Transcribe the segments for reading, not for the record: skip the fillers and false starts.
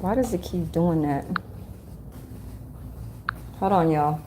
Why does it keep doing that? Hold on, y'all.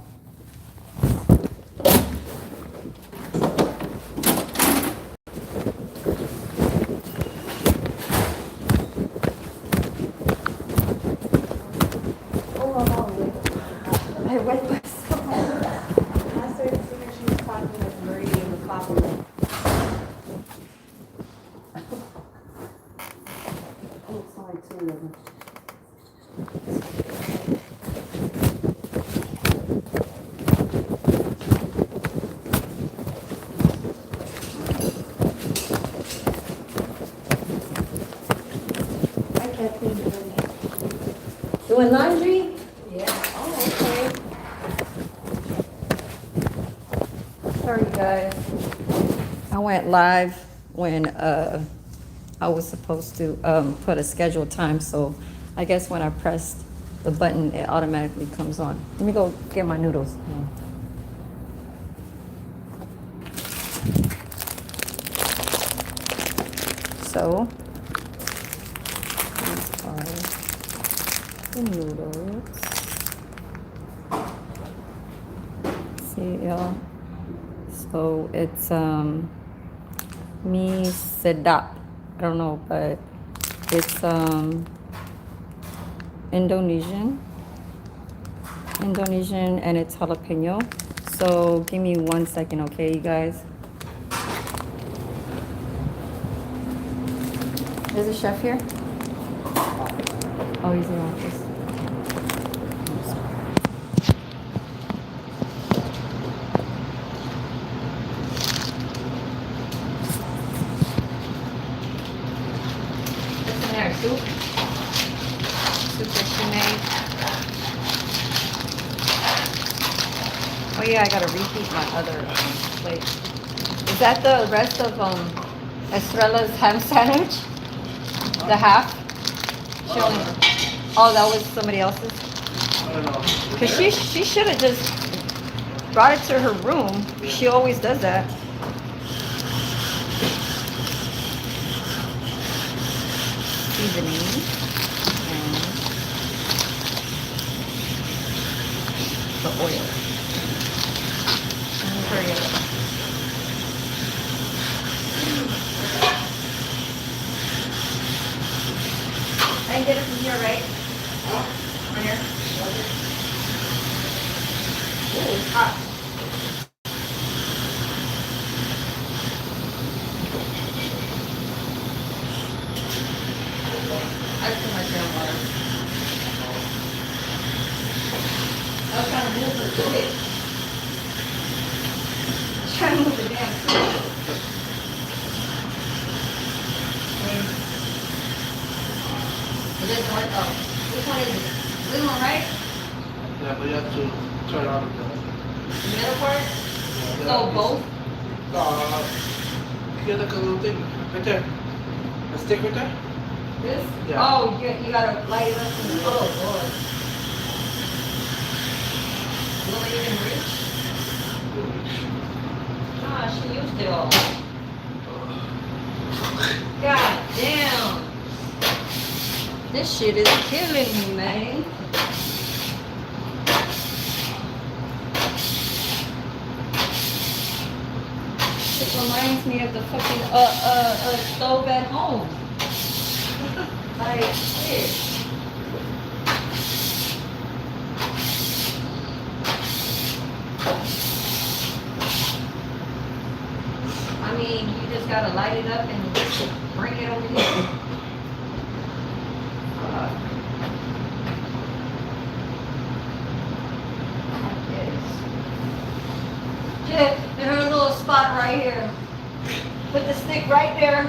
Doing laundry? Yeah. Oh, okay. Sorry, guys. I went live when I was supposed to put a scheduled time, so I guess when I pressed the button, it automatically comes on. Let me go get my noodles. So, these are the noodles. See, y'all? So it's mi sedap. I don't know, but it's Indonesian, and it's jalapeño. So give me 1 second, okay, you guys? Is the chef here? Oh, he's in the office. What's in there? Soup? Soup that she made. Oh yeah, I gotta reheat my other plate. Is that the rest of Estrella's ham sandwich? The half? She only, oh, that was somebody else's? I don't know. Because she should have just brought it to her room. She always does that. Seasoning. And the oil. And hurry up. I can get it from here, right? From here? Ooh, it's hot. I put my ground water. I was trying to move the food. I was trying to move the damn food. This one, oh, which one is it? This one, right? Yeah, but you have to turn on the Middle part? yeah, So both? You get like a little thing right there. A stick right there? This? Yeah. Oh, you gotta light it up in the, oh, Lord. Will it even reach? Ah, she used it all. God damn. This shit is killing me, man. It reminds me of the fucking stove at home. Like shit. I mean, you just gotta light it up and bring it over here. In her little spot right here. Put the stick right there.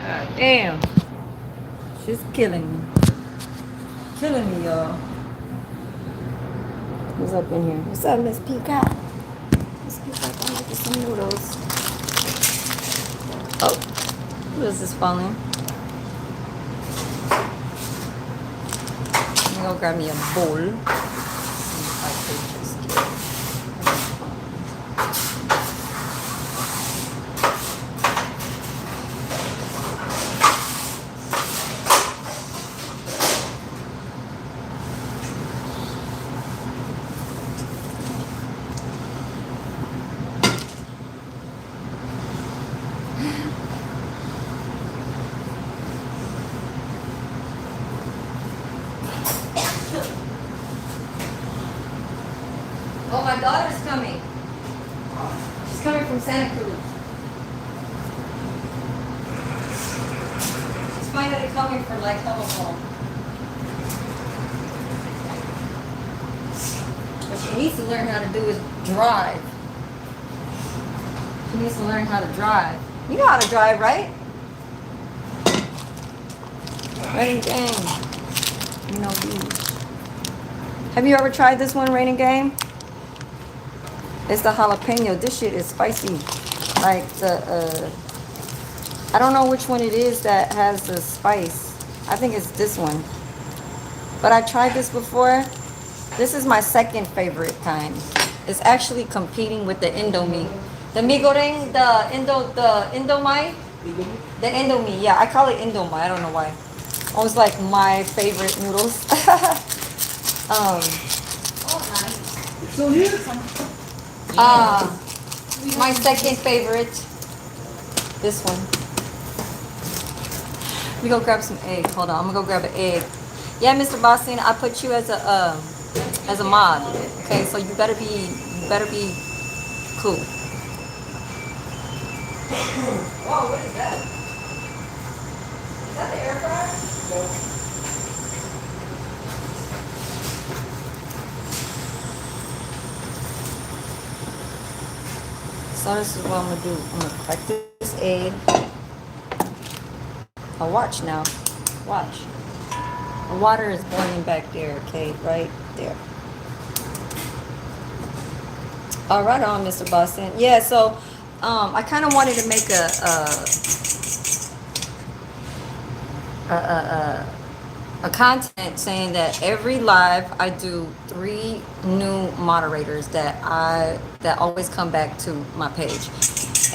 God damn. She's killing me. Killing me, y'all. Who's up in here? What's up, Miss Peacock? Miss Peacock, I'm making some noodles. Oh, who is this falling? I'm gonna go grab me a bowl. Oh, my daughter's coming. She's coming from Santa Cruz. She's finally coming for like hella long. What she needs to learn how to do is drive. She needs to learn how to drive. You know how to drive, right? Rain Game. You know these. Have you ever tried this one, Rain Game? It's the jalapeno. This shit is spicy. Like the, I don't know which one it is that has the spice. I think it's this one. But I tried this before. This is my second favorite kind. It's actually competing with the Indomie. The mi goreng, the Indomie. The Indomie, yeah, I call it Indomie. I don't know why. It was like my favorite noodles. Still here? My second favorite. This one. Let me go grab some egg. Hold on, I'm gonna go grab an egg. Yeah, Mr. Boston, I put you as a mod. Okay, so you better be cool. Whoa, what is that? Is that the air fryer? No. So this is what I'm gonna do. I'm gonna crack this egg. Oh, watch now. Watch. The water is boiling back there, okay? Right there. All right on, Mr. Boston. Yeah, so I kind of wanted to make a content saying that every live I do 3 new moderators that always come back to my page.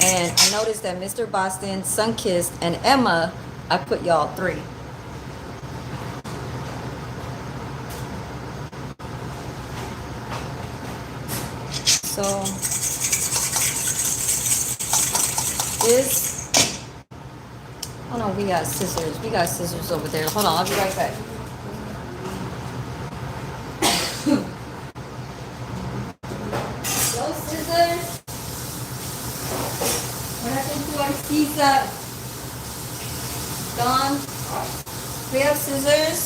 And I noticed that Mr. Boston, Sunkissed, and Emma, I put y'all 3. So this, oh no, we got scissors. We got scissors over there. Hold on, I'll be right back. Those scissors. What happened to our pizza? Gone. We have scissors.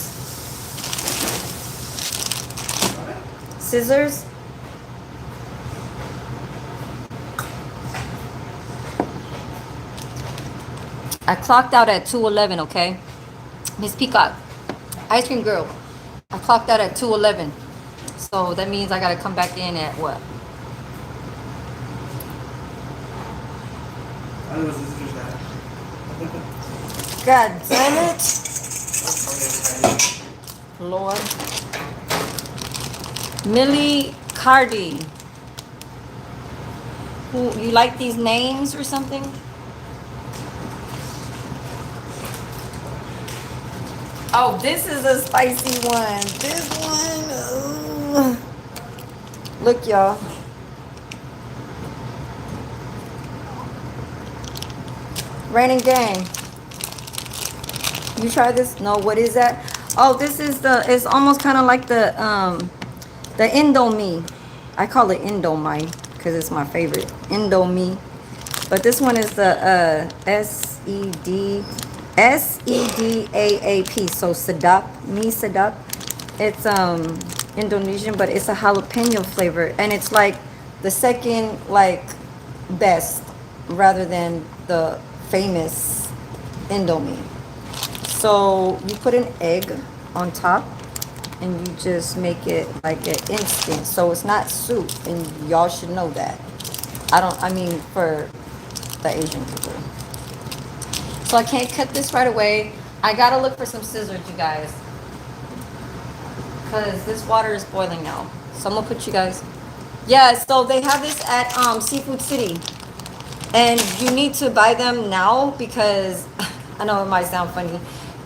Scissors. I clocked out at 2:11, okay? Miss Peacock, ice cream girl. I clocked out at 2:11. So that means I gotta come back in at what? I know this is that. God damn it. Lord. Millie Cardi. Who, you like these names or something? Oh, this is a spicy one. This one. Look, y'all. Raining Gang. You try this? No, what is that? Oh, this is it's almost kind of like the Indomie. I call it Indomie because it's my favorite. Indomie. But this one is the SEDAAP. So sedap, mi sedap. It's Indonesian, but it's a jalapeno flavor, and it's like the second like best rather than the famous Indomie. So you put an egg on top and you just make it like an instant. So it's not soup, and y'all should know that. I mean for the Asian people. So I can't cut this right away. I gotta look for some scissors, you guys, because this water is boiling now. So I'm gonna put you guys. Yeah, so they have this at Seafood City, and you need to buy them now because I know it might sound funny.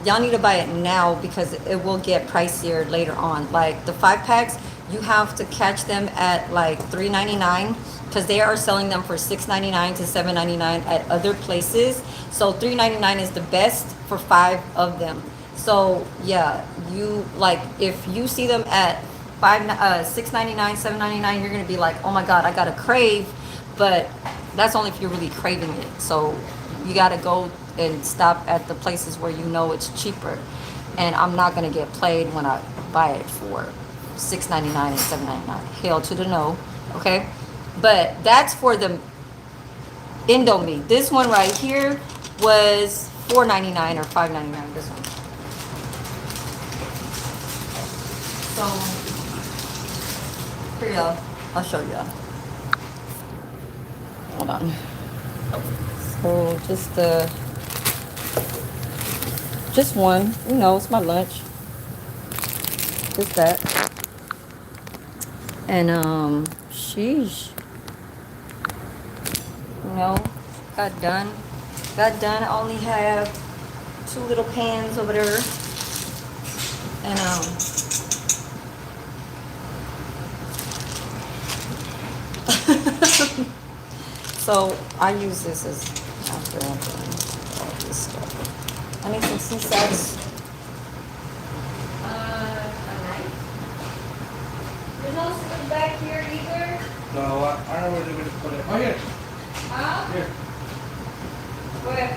Y'all need to buy it now because it will get pricier later on. Like the 5-packs, you have to catch them at like $3.99 because they are selling them for $6.99 to $7.99 at other places. So $3.99 is the best for 5 of them. So yeah, you like if you see them at $6.99, $7.99, you're gonna be like, oh my god, I got a crave, but that's only if you're really craving it. So you gotta go and stop at the places where you know it's cheaper. And I'm not gonna get played when I buy it for $6.99 and $7.99. Hell to the no, okay? But that's for the Indomie. This one right here was $4.99 or $5.99. This one. So here y'all, I'll show y'all. Hold on. So just one. You know, it's my lunch. Just that. And sheesh. You know, got done. Got done. I only have 2 little pans over there. And so I use this as after I'm doing all this stuff. I need some sea sacks. A knife. There's no spoon back here either. No, I don't know where they're gonna put it. Oh, here. Huh? Here. Where?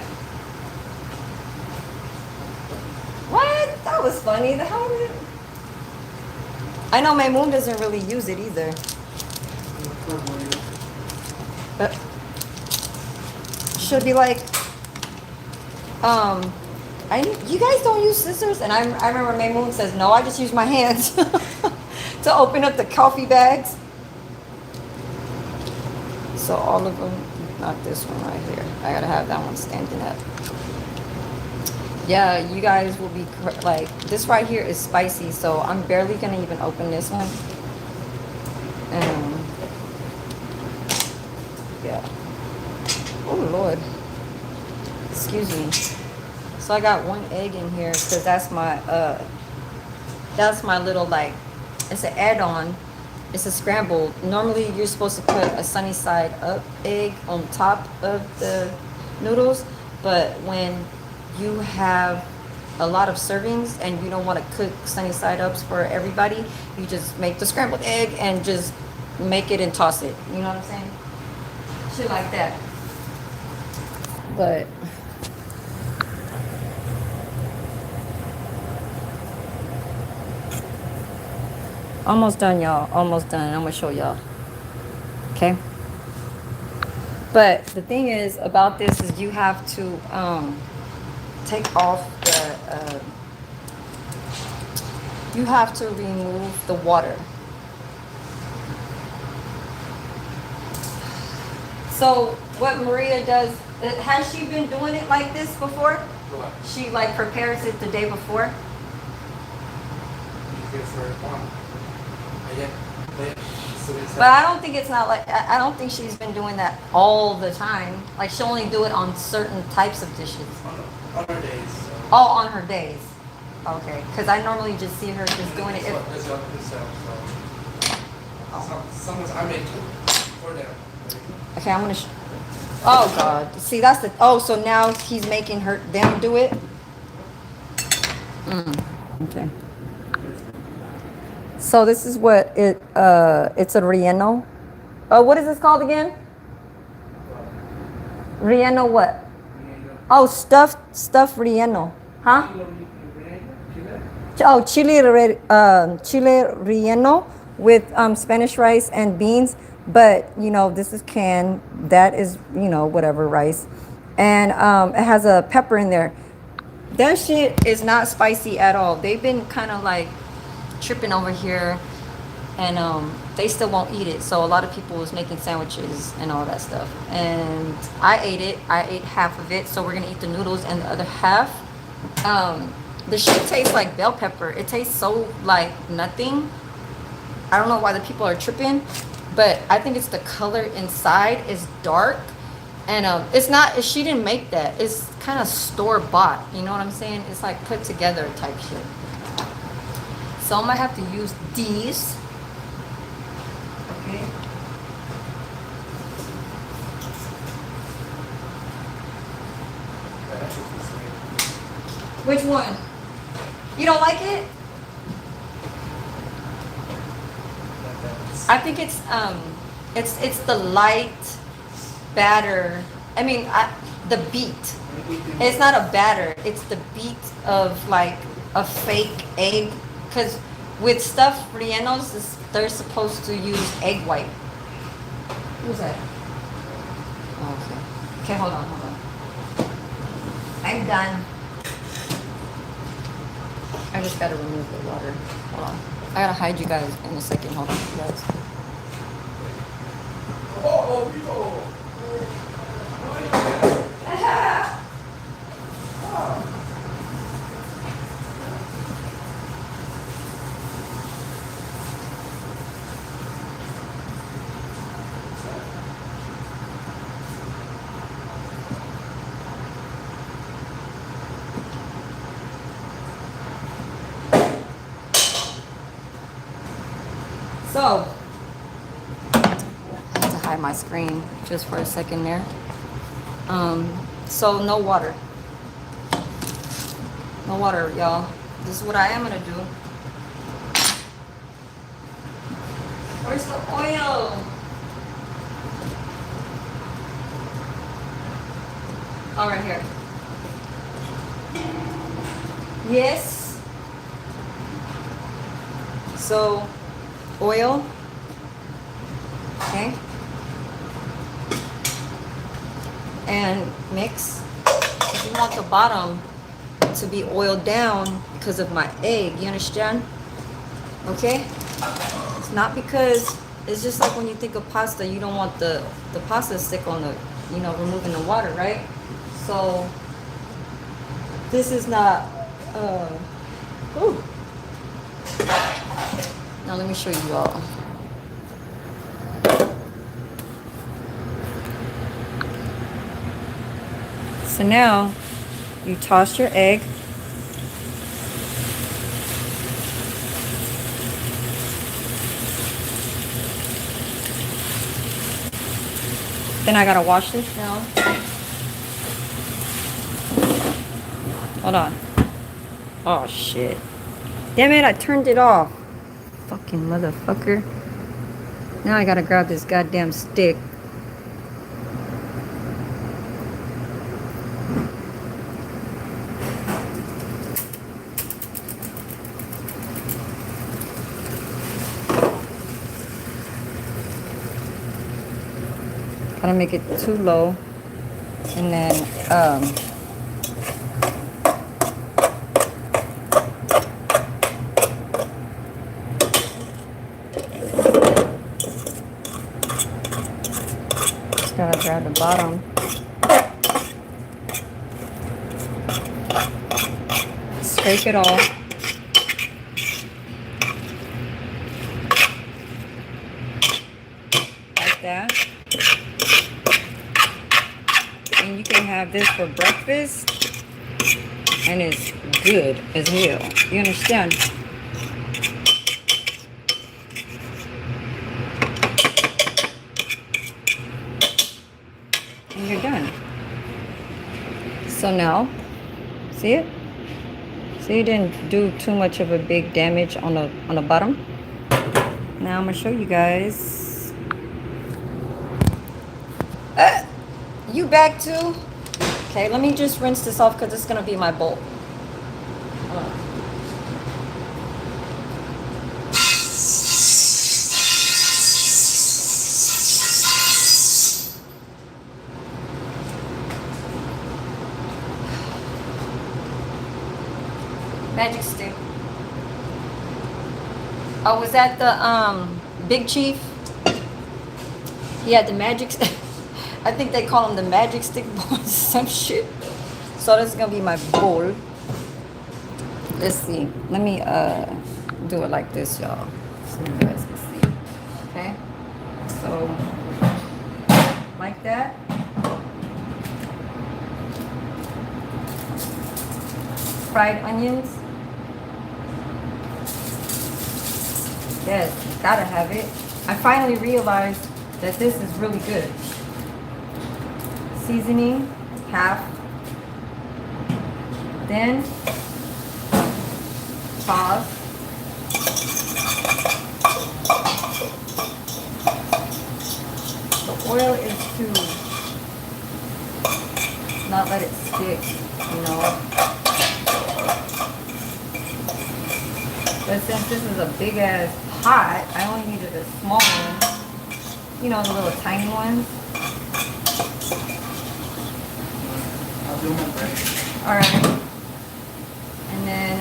What? That was funny. The hell did it? I know my mom doesn't really use it either. But should be like, you guys don't use scissors? And I remember my mom says, no, I just use my hands to open up the coffee bags. So all of them, not this one right here. I gotta have that one standing up. Yeah, you guys will be like, this right here is spicy, so I'm barely gonna even open this one. Yeah. Oh Lord. Excuse me. So I got 1 egg in here because that's my little, like, it's an add-on. It's a scrambled. Normally you're supposed to put a sunny side up egg on top of the noodles, but when you have a lot of servings and you don't want to cook sunny side ups for everybody, you just make the scrambled egg and just make it and toss it. You know what I'm saying? Shit like that. But almost done, y'all. Almost done. I'm gonna show y'all. Okay. But the thing is about this is you have to take off the you have to remove the water. So what Maria does, has she been doing it like this before? What? She like prepares it the day before? Good for one. Yeah. But I don't think it's not like, I don't think she's been doing that all the time. Like she'll only do it on certain types of dishes. On her days. So. Oh, on her days. Okay, because I normally just see her just doing it. Sometimes I make it for them. Okay, I'm gonna. Oh God! See, that's the. Oh, so now he's making them do it. Okay. So this is what it. It's a relleno. What is this called again? Relleno what? Oh, stuffed relleno. Huh? Oh, chile relleno with Spanish rice and beans. But, you know, this is canned. That is, you know, whatever rice. And it has a pepper in there. That shit is not spicy at all. They've been kind of like tripping over here. And they still won't eat it. So a lot of people was making sandwiches and all that stuff. And I ate it. I ate half of it. So we're going to eat the noodles and the other half. The shit tastes like bell pepper. It tastes so like nothing. I don't know why the people are tripping. But I think it's the color inside is dark. And it's not, she didn't make that. It's kind of store-bought. You know what I'm saying? It's like put together type shit. So I'm going to have to use these. Okay. Which one? You don't like it? I think it's the light batter. I mean, the beat. It's not a batter. It's the beat of like a fake egg. Because with stuffed rellenos, they're supposed to use egg white. Who's that? Oh, okay. Okay, hold on. I'm done. I just gotta remove the water. Hold on. I gotta hide you guys in a second. Hold on, you guys. So, I have to hide my screen just for a second there. So no water. No water, y'all. This is what I am gonna do. Where's the oil? Oh, right here. Yes. So, oil. Okay. And mix. If you want the bottom to be oiled down because of my egg, you understand? Okay? It's not because, it's just like when you think of pasta, you don't want the pasta to stick on the, removing the water, right? So, this is not, ooh. Now let me show you all. So now you toss your egg. Then I gotta wash this now. Hold on. Oh shit. Damn it, I turned it off. Fucking motherfucker. Now I gotta grab this goddamn stick. Gotta make it too low. And then, just gotta grab the bottom. Scrape it all. Like that. And you can have this for breakfast, and it's good as hell. You understand? And you're done. So now, see it? See, you didn't do too much of a big damage on the bottom. Now I'm gonna show you guys. You back too? Okay, let me just rinse this off because it's gonna be my bowl. Magic stick. I was at the Big Chief. He had the magic. I think they call them the magic stick balls, some shit. So this is gonna be my bowl. Let's see. Let me do it like this, y'all, so you guys can see. Okay. So like that. Fried onions. Yes, gotta have it. I finally realized that this is really good. Seasoning, half. Then Pause. The oil is to not let it stick, you know. But since this is a big ass pot, I only needed a small one. You know, the little tiny ones. I'll do my best. Alright. And then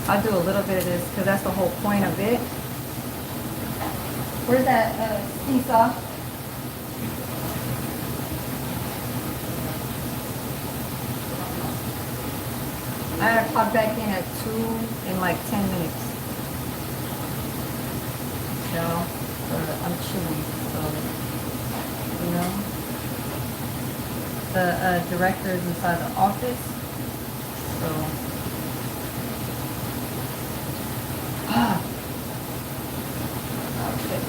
I'll do a little bit of this because that's the whole point of it. Where's that seesaw? I gotta pop back in at 2 in like 10 minutes. So, I'm chilling. So, you know, the director is inside the office. So, okay.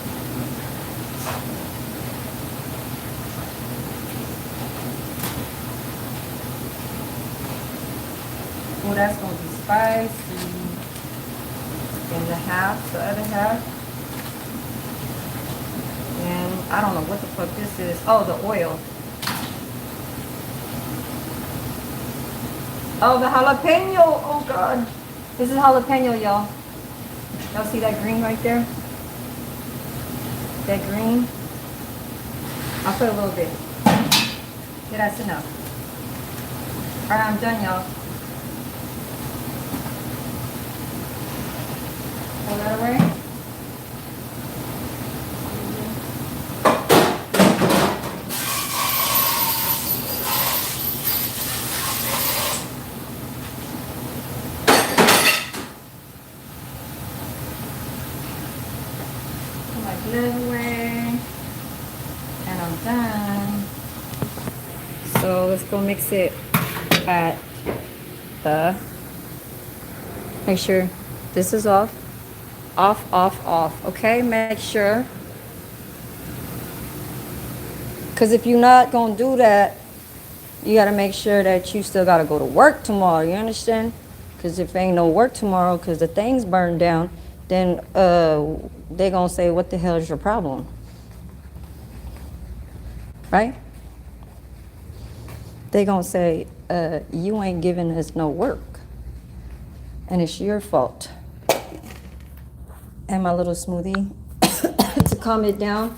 Well, that's gonna be spicy. And the other half. And I don't know what the fuck this is. Oh, the oil. Oh, the jalapeno. Oh, God. This is jalapeno, y'all. Y'all see that green right there? That green? I'll put a little bit. Yeah, that's enough. All right, I'm done, y'all. Pull that away. Pull my glove away. And I'm done. So let's go mix it at the, make sure this is off. Off, off, off. Okay, make sure. Because if you're not going to do that, you got to make sure that you still got to go to work tomorrow. You understand? Because if ain't no work tomorrow because the thing's burned down, then they going to say, what the hell is your problem? Right? They going to say, you ain't giving us no work. And it's your fault. And my little smoothie to calm it down.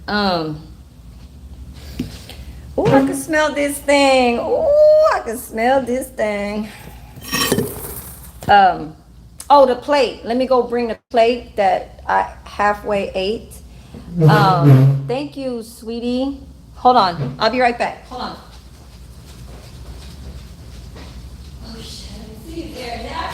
Ooh, I can smell this thing. Ooh, I can smell this thing. Oh, the plate. Let me go bring the plate that I halfway ate. Thank you, sweetie. Hold on. I'll be right back. Hold on. Oh, shit. I see you there now.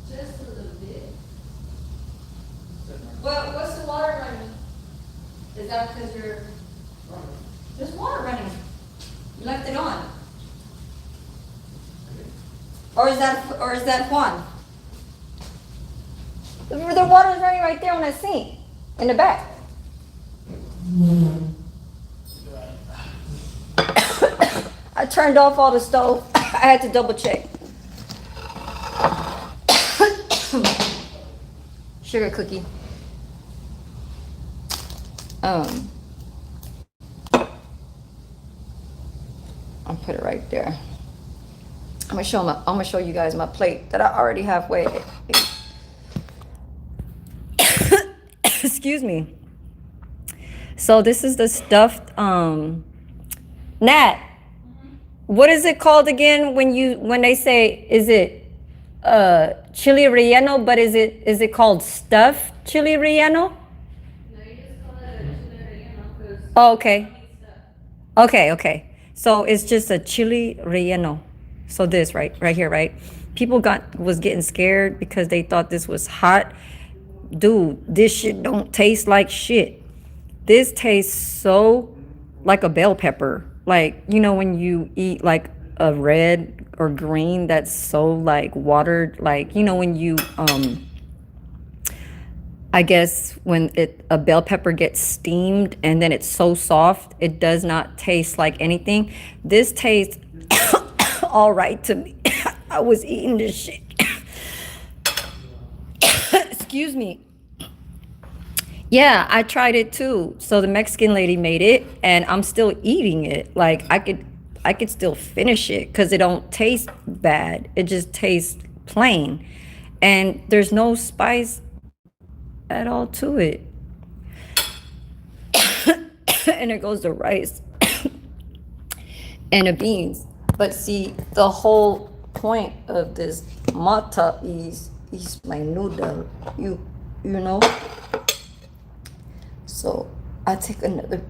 Just a little bit. Well, what's the water running? Is that because you're... There's water running. You left it on. Or is that Juan? The water's running right there on that sink. In the back. I turned off all the stove. I had to double check. Sugar cookie. I'll put it right there. I'm gonna show you guys my plate that I already halfway ate. excuse me. So this is the stuffed Nat. What is it called again when they say, is it chili relleno, but is it called stuffed chili relleno? Oh, okay. Okay. So it's just a chili relleno. So this right here, right? People was getting scared because they thought this was hot. Dude, this shit don't taste like shit. This tastes so like a bell pepper. Like, when you eat like a red or green that's so like watered, like, when you I guess when a bell pepper gets steamed and then it's so soft, it does not taste like anything. This tastes all right to me. I was eating this shit. Excuse me. Yeah, I tried it too. So the Mexican lady made it and I'm still eating it. Like I could still finish it cuz it don't taste bad. It just tastes plain. And there's no spice at all to it. And it goes the rice and the beans. But see, the whole point of this mata is my noodle. You know? So I take another.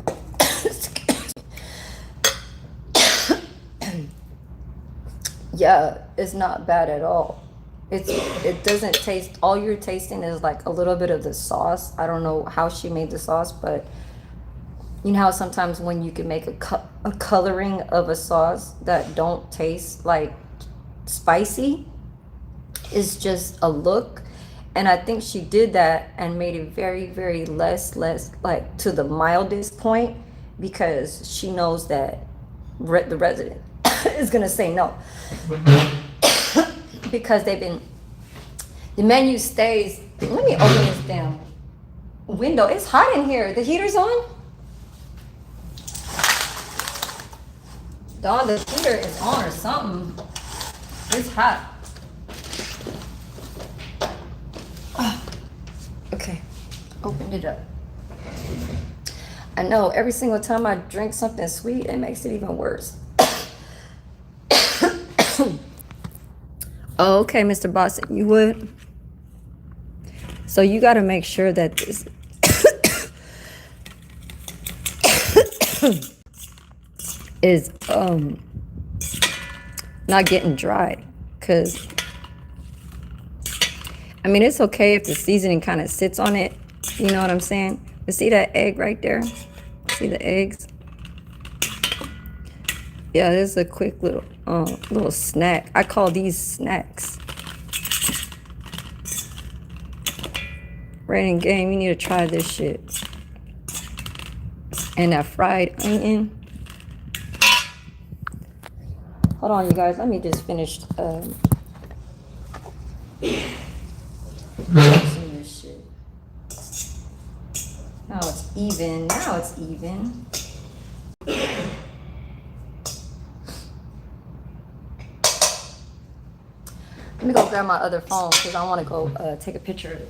Yeah, it's not bad at all. It doesn't taste. All you're tasting is like a little bit of the sauce. I don't know how she made the sauce, but you know how sometimes when you can make a coloring of a sauce that don't taste like spicy, it's just a look. And I think she did that and made it very, very less like to the mildest point because she knows that the resident is gonna say no. Because the menu stays. Let me open this damn window. It's hot in here. The heater's on. Dog, the heater is on or something. It's hot. Okay, opened it up. I know every single time I drink something sweet, it makes it even worse. Oh, okay, Mr. Boston, you would. So you got to make sure that this is not getting dry, because I mean, it's okay if the seasoning kind of sits on it, you know what I'm saying? But see that egg right there? See the eggs? Yeah, this is a quick little snack. I call these snacks. Rain game, you need to try this shit. And that fried onion. Hold on, you guys. Let me just finish mixing this shit. Now it's even. Now it's even. Let me go grab my other phone because I want to go take a picture of it.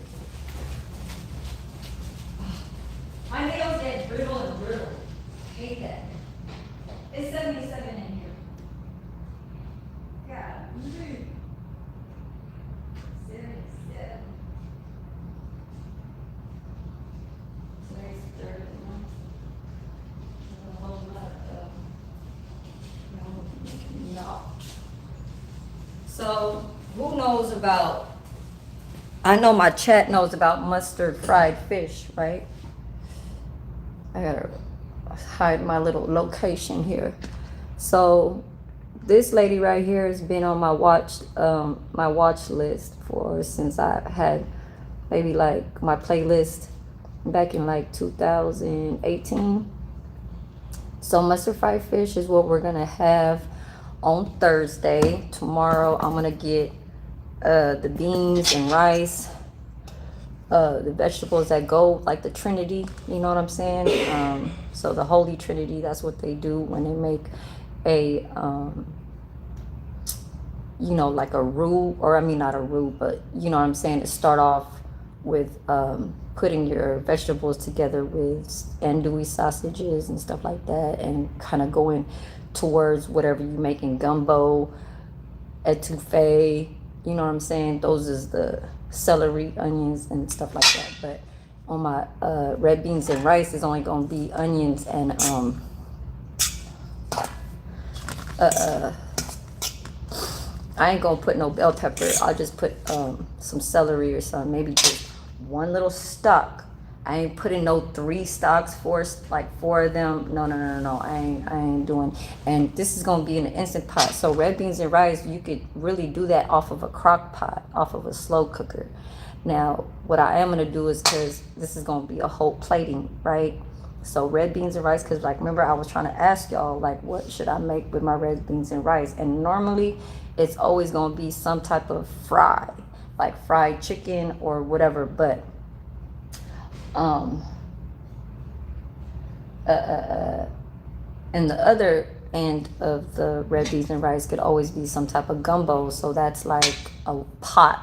My nails get brittle and brittle. Hate that. It's 77 in here. God. 77. Today's third month. A whole lot of no. So who knows about? I know my chat knows about mustard fried fish, right? I gotta hide my little location here. So this lady right here has been on my watch list since I had maybe like my playlist back in like 2018. So mustard fried fish is what we're gonna have on Thursday. Tomorrow I'm gonna get the beans and rice, the vegetables that go like the Trinity, you know what I'm saying? So the Holy Trinity, that's what they do when they make a like a roux, or I mean not a roux, but you know what I'm saying, to start off with putting your vegetables together with andouille sausages and stuff like that, and kind of going towards whatever you're making, gumbo, etouffee, you know what I'm saying? Those is the celery, onions, and stuff like that. But on my red beans and rice, is only gonna be onions and I ain't gonna put no bell pepper. I'll just put some celery or something. Maybe just one little stalk. I ain't putting no 3 stalks, like 4 of them. No. I ain't doing. And this is gonna be in an instant pot. So red beans and rice, you could really do that off of a crock pot, off of a slow cooker. Now, what I am gonna do is, because this is gonna be a whole plating, right? So red beans and rice, because like remember I was trying to ask y'all like what should I make with my red beans and rice, and normally it's always gonna be some type of fry, like fried chicken or whatever. But and the other end of the red beans and rice could always be some type of gumbo. So that's like a pot,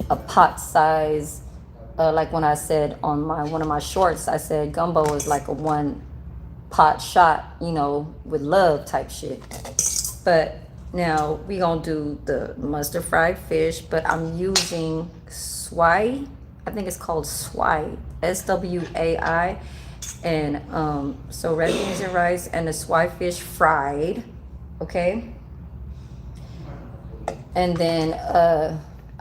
a pot size. Like when I said on one of my shorts, I said gumbo is like a 1 pot shot, with love type shit. But now we gonna do the mustard fried fish, but I'm using swai. I think it's called swai, SWAI. And so red beans and rice and the swai fish fried, okay? And then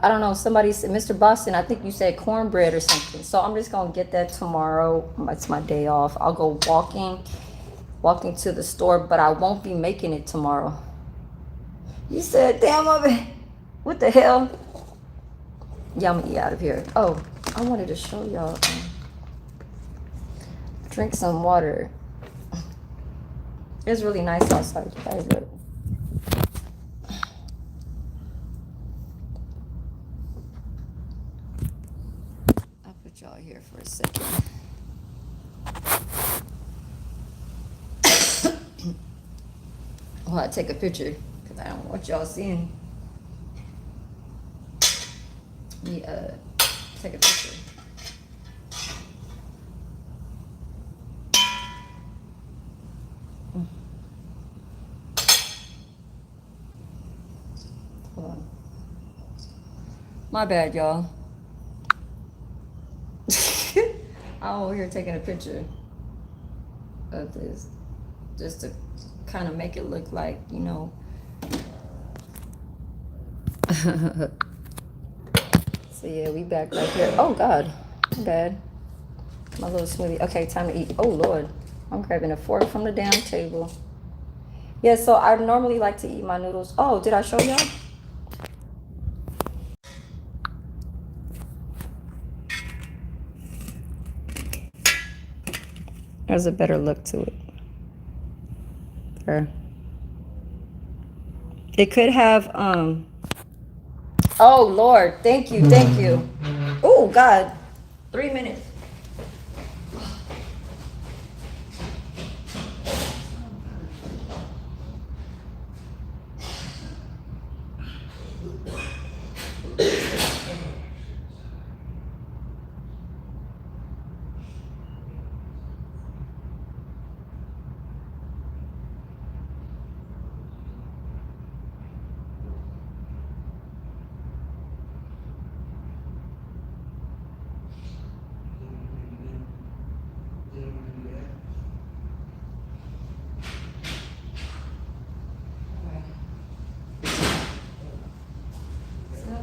I don't know, somebody said, Mr. Boston, I think you said cornbread or something. So I'm just gonna get that tomorrow. It's my day off. I'll go walking to the store, but I won't be making it tomorrow. You said, damn, what the hell? Yeah, I'm gonna eat out of here. Oh, I wanted to show y'all. Drink some water. It's really nice outside, you guys. Look. I'll put y'all here for a second. Well, I take a picture because I don't want y'all seeing me take a picture. Hold on. My bad, y'all. I'm over here taking a picture of this just to kind of make it look like, So yeah, we back right here. Oh God, my bad. My little smoothie. Okay, time to eat. Oh Lord, I'm grabbing a fork from the damn table. Yeah, so I normally like to eat my noodles. Oh, did I show y'all? There's a better look to it. There. It could have oh Lord, thank you. Oh God, 3 minutes.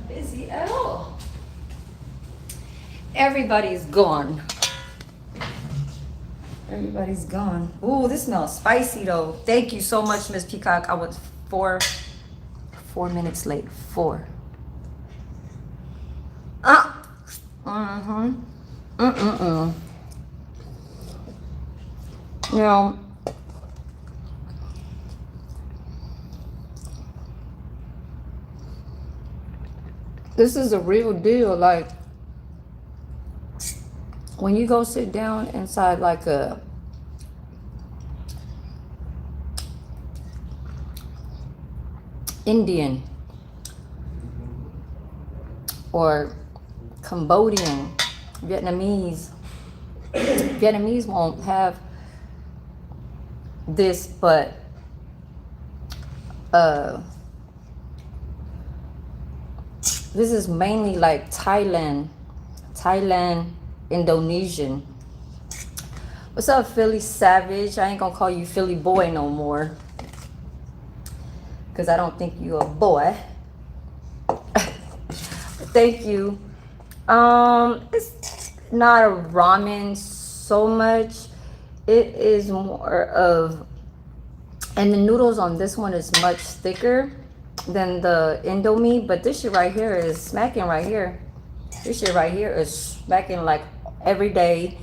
Busy at all. Everybody's gone. Everybody's gone. Ooh, this smells spicy though. Thank you so much, Miss Peacock. I was 4 minutes late. 4. You know, this is a real deal. Like, when you go sit down inside like a Indian or Cambodian, Vietnamese. Vietnamese won't have this, but this is mainly like Thailand, Indonesian. What's up, Philly Savage? I ain't gonna call you Philly Boy no more, because I don't think you a boy. Thank you. It's not a ramen so much. It is more of, and the noodles on this one is much thicker than the Indomie, but this shit right here is smacking right here. This shit right here is smacking like every day,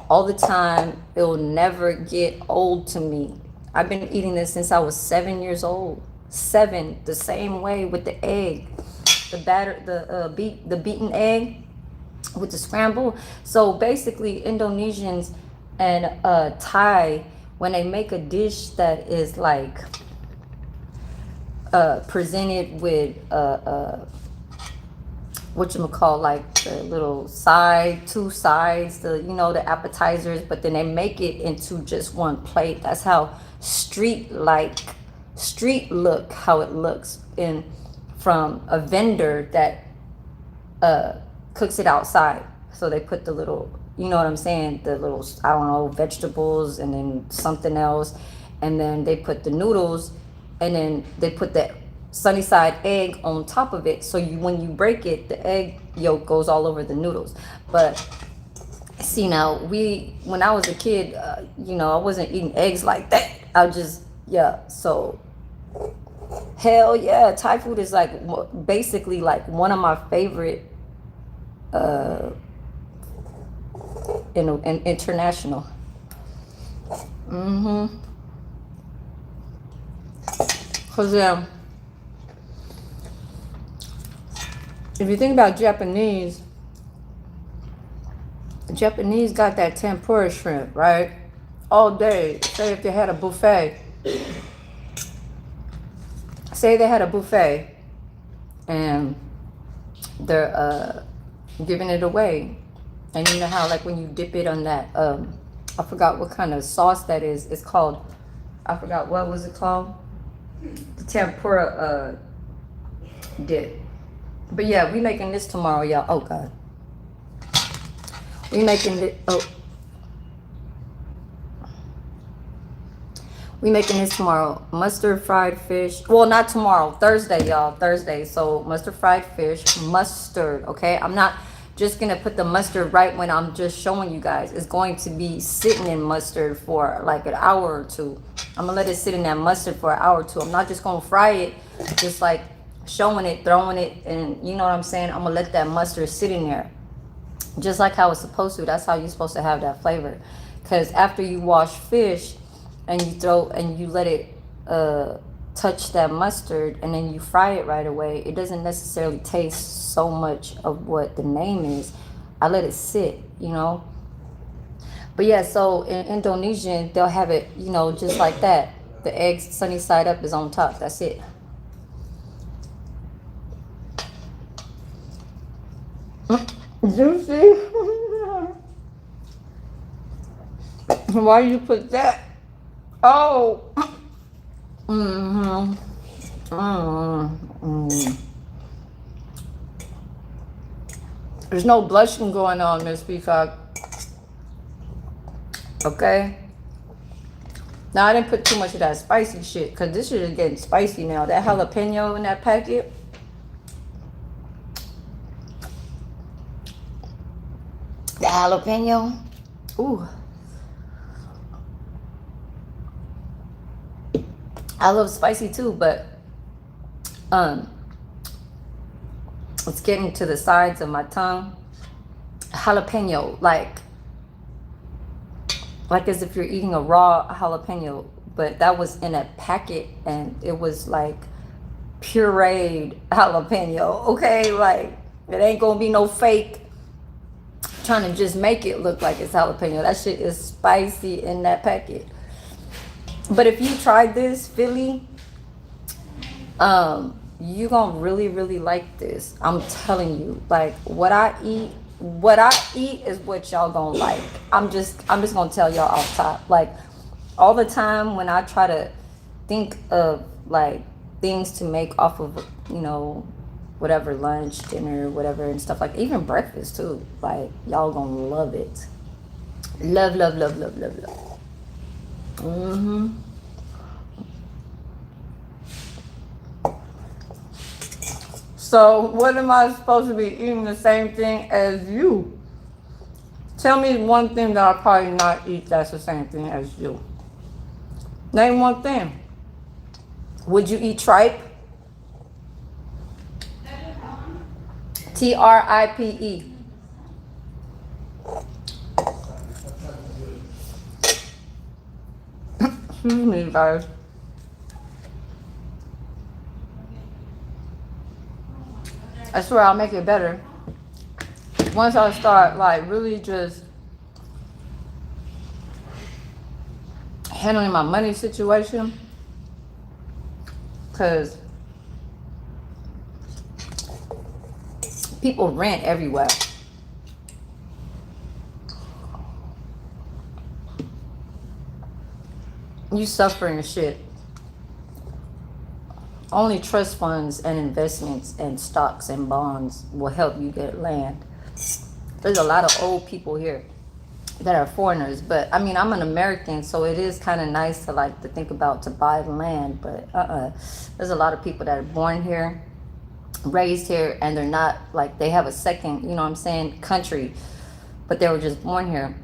all the time. It will never get old to me. I've been eating this since I was 7 years old. 7, the same way with the egg, the beaten egg with the scramble. So basically, Indonesians and Thai, when they make a dish that is like presented with whatchamacall, like the little two sides, the appetizers, but then they make it into just one plate. That's how street look, how it looks in from a vendor that cooks it outside. So they put the little, you know what I'm saying, the little, I don't know, vegetables and then something else, and then they put the noodles, and then they put the sunny side egg on top of it. So when you break it, the egg yolk goes all over the noodles. But see, now when I was a kid, I wasn't eating eggs like that. So hell yeah, Thai food is like basically like one of my favorite in international. Cause if you think about Japanese got that tempura shrimp, right? All day. Say if they had a buffet. Say they had a buffet and they're giving it away. And you know how like when you dip it on that, I forgot what kind of sauce that is. It's called, I forgot, what was it called? The tempura dip. But yeah, we making this tomorrow, y'all. Oh God. We making this tomorrow. Mustard fried fish. Well, not tomorrow. Thursday, y'all. Thursday. So mustard fried fish. Mustard. Okay. I'm not just gonna put the mustard right when I'm just showing you guys. It's going to be sitting in mustard for like an hour or two. I'm gonna let it sit in that mustard for an hour or two. I'm not just gonna fry it, just like showing it, throwing it, and you know what I'm saying? I'm gonna let that mustard sit in there. Just like how it's supposed to. That's how you're supposed to have that flavor. Because after you wash fish and you let it touch that mustard and then you fry it right away, it doesn't necessarily taste so much of what the name is. I let it sit, But yeah, so in Indonesian, they'll have it, just like that. The eggs sunny side up is on top. That's it. Juicy. Why you put that? Oh. There's no blushing going on, Miss Peacock. Okay. Now I didn't put too much of that spicy shit because this shit is getting spicy now. That jalapeno in that packet. The jalapeno. Ooh. I love spicy too, but it's getting to the sides of my tongue. Jalapeno, like as if you're eating a raw jalapeno, but that was in a packet and it was like pureed jalapeno. Okay, like it ain't gonna be no fake trying to just make it look like it's jalapeno. That shit is spicy in that packet. But if you tried this, Philly, you gonna really, really like this. I'm telling you, like what I eat what I eat is what y'all gonna like. I'm just gonna tell y'all off top. Like all the time when I try to think of like things to make off of, you know, whatever lunch, dinner, whatever and stuff like even breakfast too. Like y'all gonna love it. Love, love, love, love, love, love. Mm-hmm. So what am I supposed to be eating the same thing as you? Tell me one thing that I'll probably not eat that's the same thing as you. Name one thing. Would you eat tripe? TRIPE. Excuse me, guys. I swear I'll make it better. Once I start like really just handling my money situation. Cause people rent everywhere. You suffering shit. Only trust funds and investments and stocks and bonds will help you get land. There's a lot of old people here that are foreigners, but I mean, I'm an American, so it is kind of nice to like to think about to buy the land, but there's a lot of people that are born here, raised here, and they're not like, they have a second, you know what I'm saying, country, but they were just born here.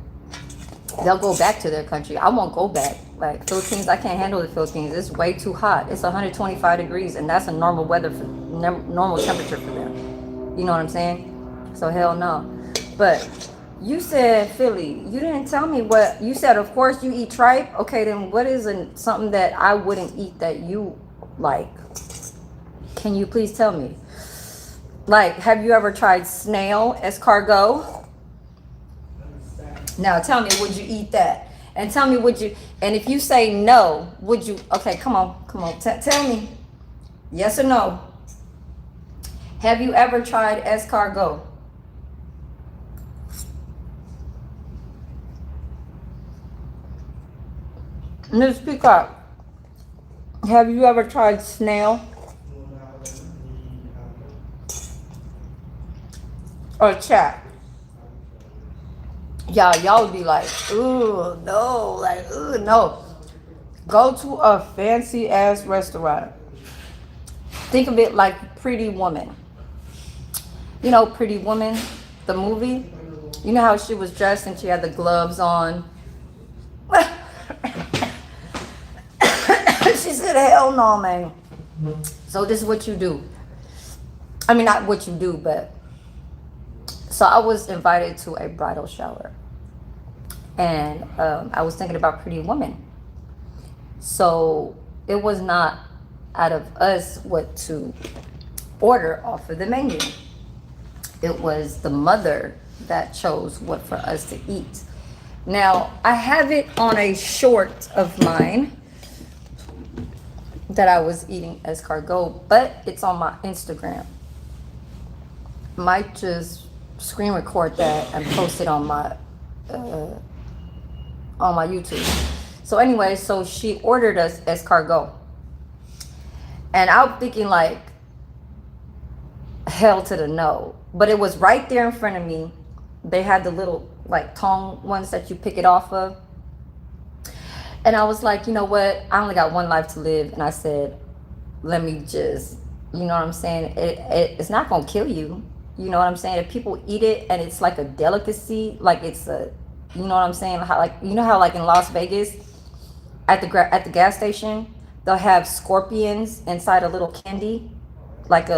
They'll go back to their country. I won't go back. Like Philippines, I can't handle the Philippines. It's way too hot. It's 125 degrees, and that's a normal weather for normal temperature for them. You know what I'm saying? So hell no. But you said Philly. You didn't tell me what you said. Of course you eat tripe. Okay, then what is something that I wouldn't eat that you like? Can you please tell me? Like, have you ever tried snail escargot? Now tell me, would you eat that? And tell me, would you? And if you say no, would you? Okay, come on. Tell me, yes or no. Have you ever tried escargot? Miss Peacock, have you ever tried snail? Or chat? Y'all would be like, ooh, no, like, ooh, no. Go to a fancy ass restaurant. Think of it like Pretty Woman. You know Pretty Woman, the movie? You know how she was dressed and she had the gloves on? She said, hell no, man. So this is what you do. I mean, not what you do, but... So I was invited to a bridal shower. And I was thinking about Pretty Woman. So it was not out of us what to order off of the menu. It was the mother that chose what for us to eat. Now, I have it on a short of mine that I was eating escargot, but it's on my Instagram. Might just screen record that and post it on my YouTube. So anyway, so she ordered us escargot. And I'm thinking like, hell to the no. But it was right there in front of me. They had the little like tongue ones that you pick it off of. And I was like, you know what? I only got one life to live. And I said, let me just, you know what I'm saying? It's not going to kill you. You know what I'm saying? If people eat it and it's like a delicacy, like it's a, you know what I'm saying? How, like, you know how like in Las Vegas, at the gas station, they'll have scorpions inside a little candy, like you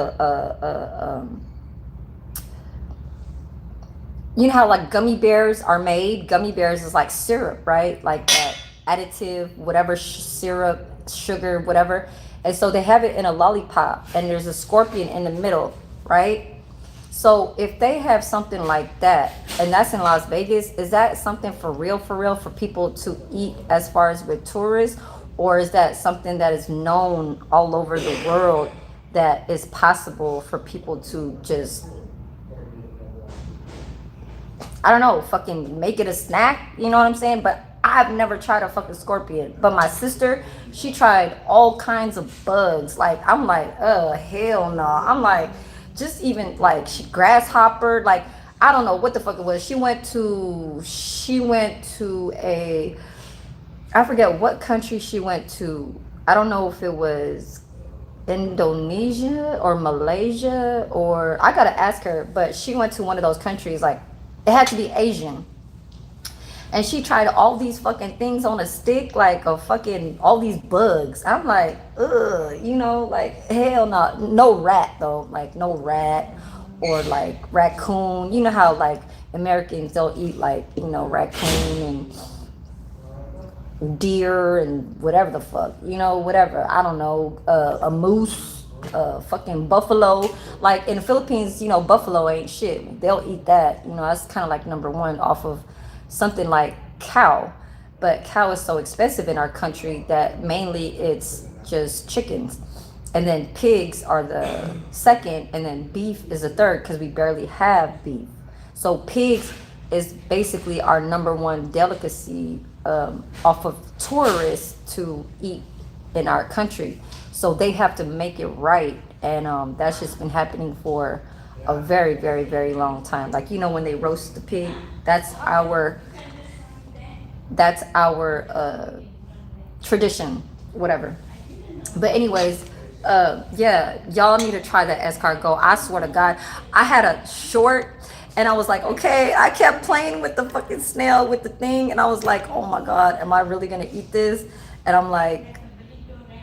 know how like gummy bears are made? Gummy bears is like syrup, right? Like additive, whatever, syrup, sugar, whatever. And so they have it in a lollipop and there's a scorpion in the middle, right? So if they have something like that, and that's in Las Vegas, is that something for real for people to eat as far as with tourists? Or is that something that is known all over the world that is possible for people to just I don't know, fucking make it a snack. You know what I'm saying? But I've never tried a fucking scorpion. But my sister, she tried all kinds of bugs. Like, I'm like, hell no. I'm like, just even like she grasshopper, like I don't know what the fuck it was. She went to a, I forget what country she went to. I don't know if it was Indonesia or Malaysia, or I gotta ask her, but she went to one of those countries, like it had to be Asian. And she tried all these fucking things on a stick, like a fucking all these bugs. I'm like, ugh, you know, like hell no. No rat though, like no rat or like raccoon. You know how like Americans they'll eat like, you know, raccoon and deer and whatever the fuck, you know, whatever. I don't know, a moose, fucking buffalo. Like in the Philippines, you know, buffalo ain't shit. They'll eat that. You know, that's kind of like number one off of something like cow. But cow is so expensive in our country that mainly it's just chickens. And then pigs are the second, and then beef is the third because we barely have beef. So pigs is basically our number one delicacy off of tourists to eat in our country. So they have to make it right, and that's just been happening for a very, very, very long time. Like, you know, when they roast the pig, that's our tradition, whatever. But anyways, yeah, y'all need to try that escargot. I swear to God, I had a short. And I was like, okay, I kept playing with the fucking snail with the thing. And I was like, oh my God, am I really gonna eat this? And I'm like,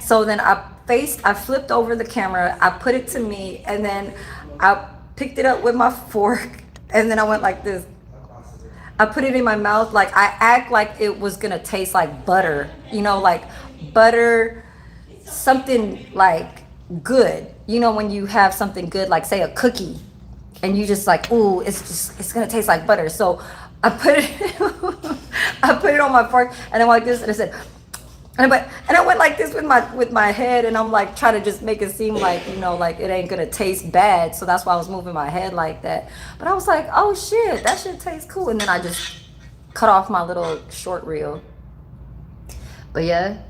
so then I flipped over the camera, I put it to me, and then I picked it up with my fork, and then I went like this. I put it in my mouth, like I act like it was gonna taste like butter, you know, like butter, something like good. You know, when you have something good, like say a cookie, and you just like, ooh, it's gonna taste like butter. So I put it, I put it on my fork, and I went like this, and I said, and I went like this with my head, and I'm like trying to just make it seem like, you know, like it ain't gonna taste bad. So that's why I was moving my head like that. But I was like, oh shit, that shit tastes cool. And then I just cut off my little short reel. But yeah,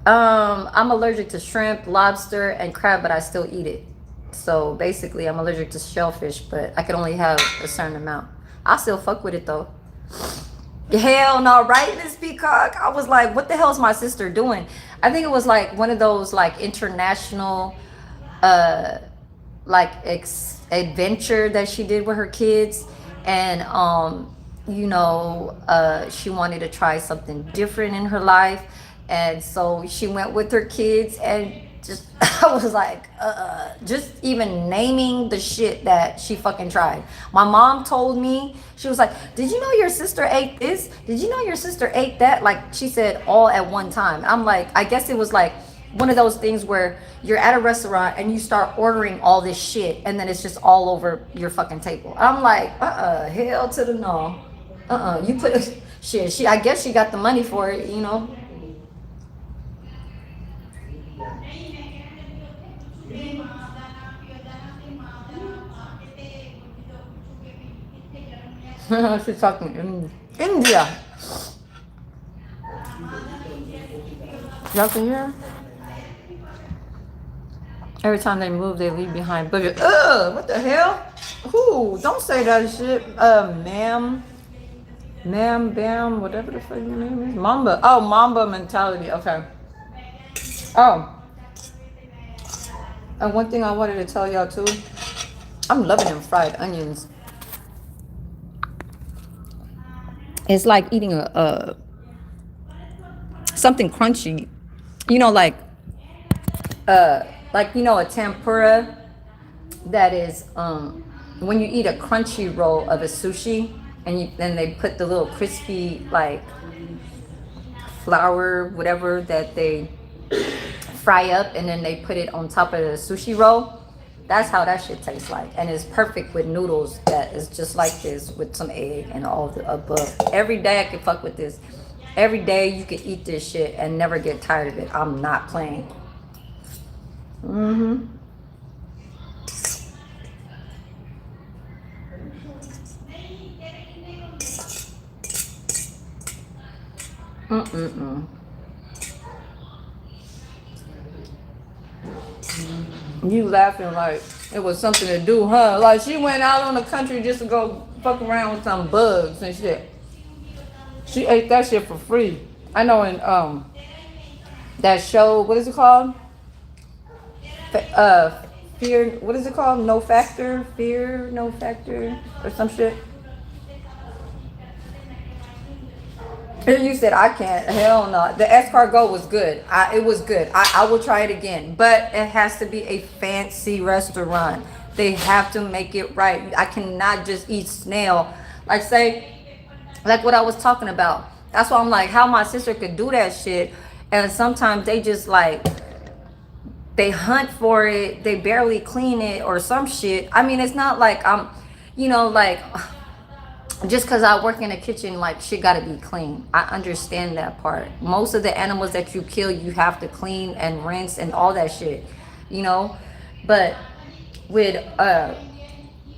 I'm allergic to shrimp, lobster, and crab, but I still eat it. So basically, I'm allergic to shellfish, but I can only have a certain amount. I still fuck with it though. Hell no, right, Miss Peacock? I was like, what the hell is my sister doing? I think it was like one of those like international, like adventure that she did with her kids, and you know, she wanted to try something different in her life, and so she went with her kids, and just I was like, just even naming the shit that she fucking tried. My mom told me, she was like, did you know your sister ate this? Did you know your sister ate that? Like she said all at one time. I'm like, I guess it was like one of those things where you're at a restaurant and you start ordering all this shit, and then it's just all over your fucking table. I'm like, hell to the no. You put shit. I guess she got the money for it, you know. She's talking in India. Y'all can hear? Every time they move, they leave behind boogers. Ugh, what the hell? Ooh, don't say that shit. Ma'am, bam, whatever the fuck your name is. Mamba. Oh, Mamba mentality. Okay. Oh. And one thing I wanted to tell y'all too. I'm loving them fried onions. It's like eating a something crunchy, you know, like you know, a tempura that is when you eat a crunchy roll of a sushi, and then they put the little crispy like flour whatever that they fry up, and then they put it on top of the sushi roll. That's how that shit tastes like, and it's perfect with noodles that is just like this with some egg and all the above. Every day I can fuck with this. Every day you can eat this shit and never get tired of it. I'm not playing. Mm-hmm. Mm-mm-mm. You laughing like it was something to do, huh? Like she went out on the country just to go fuck around with some bugs and shit. She ate that shit for free. I know in that show, what is it called? Fear, what is it called? No Factor? Fear, No Factor? Or some shit? You said I can't. Hell no. The escargot was good. It was good. I will try it again. But it has to be a fancy restaurant. They have to make it right. I cannot just eat snail. Like say, like what I was talking about. That's why I'm like, how my sister could do that shit. And sometimes they just like, they hunt for it. They barely clean it or some shit. I mean, it's not like I'm, like just because I work in a kitchen, like shit gotta be clean. I understand that part. Most of the animals that you kill, you have to clean and rinse and all that shit, But with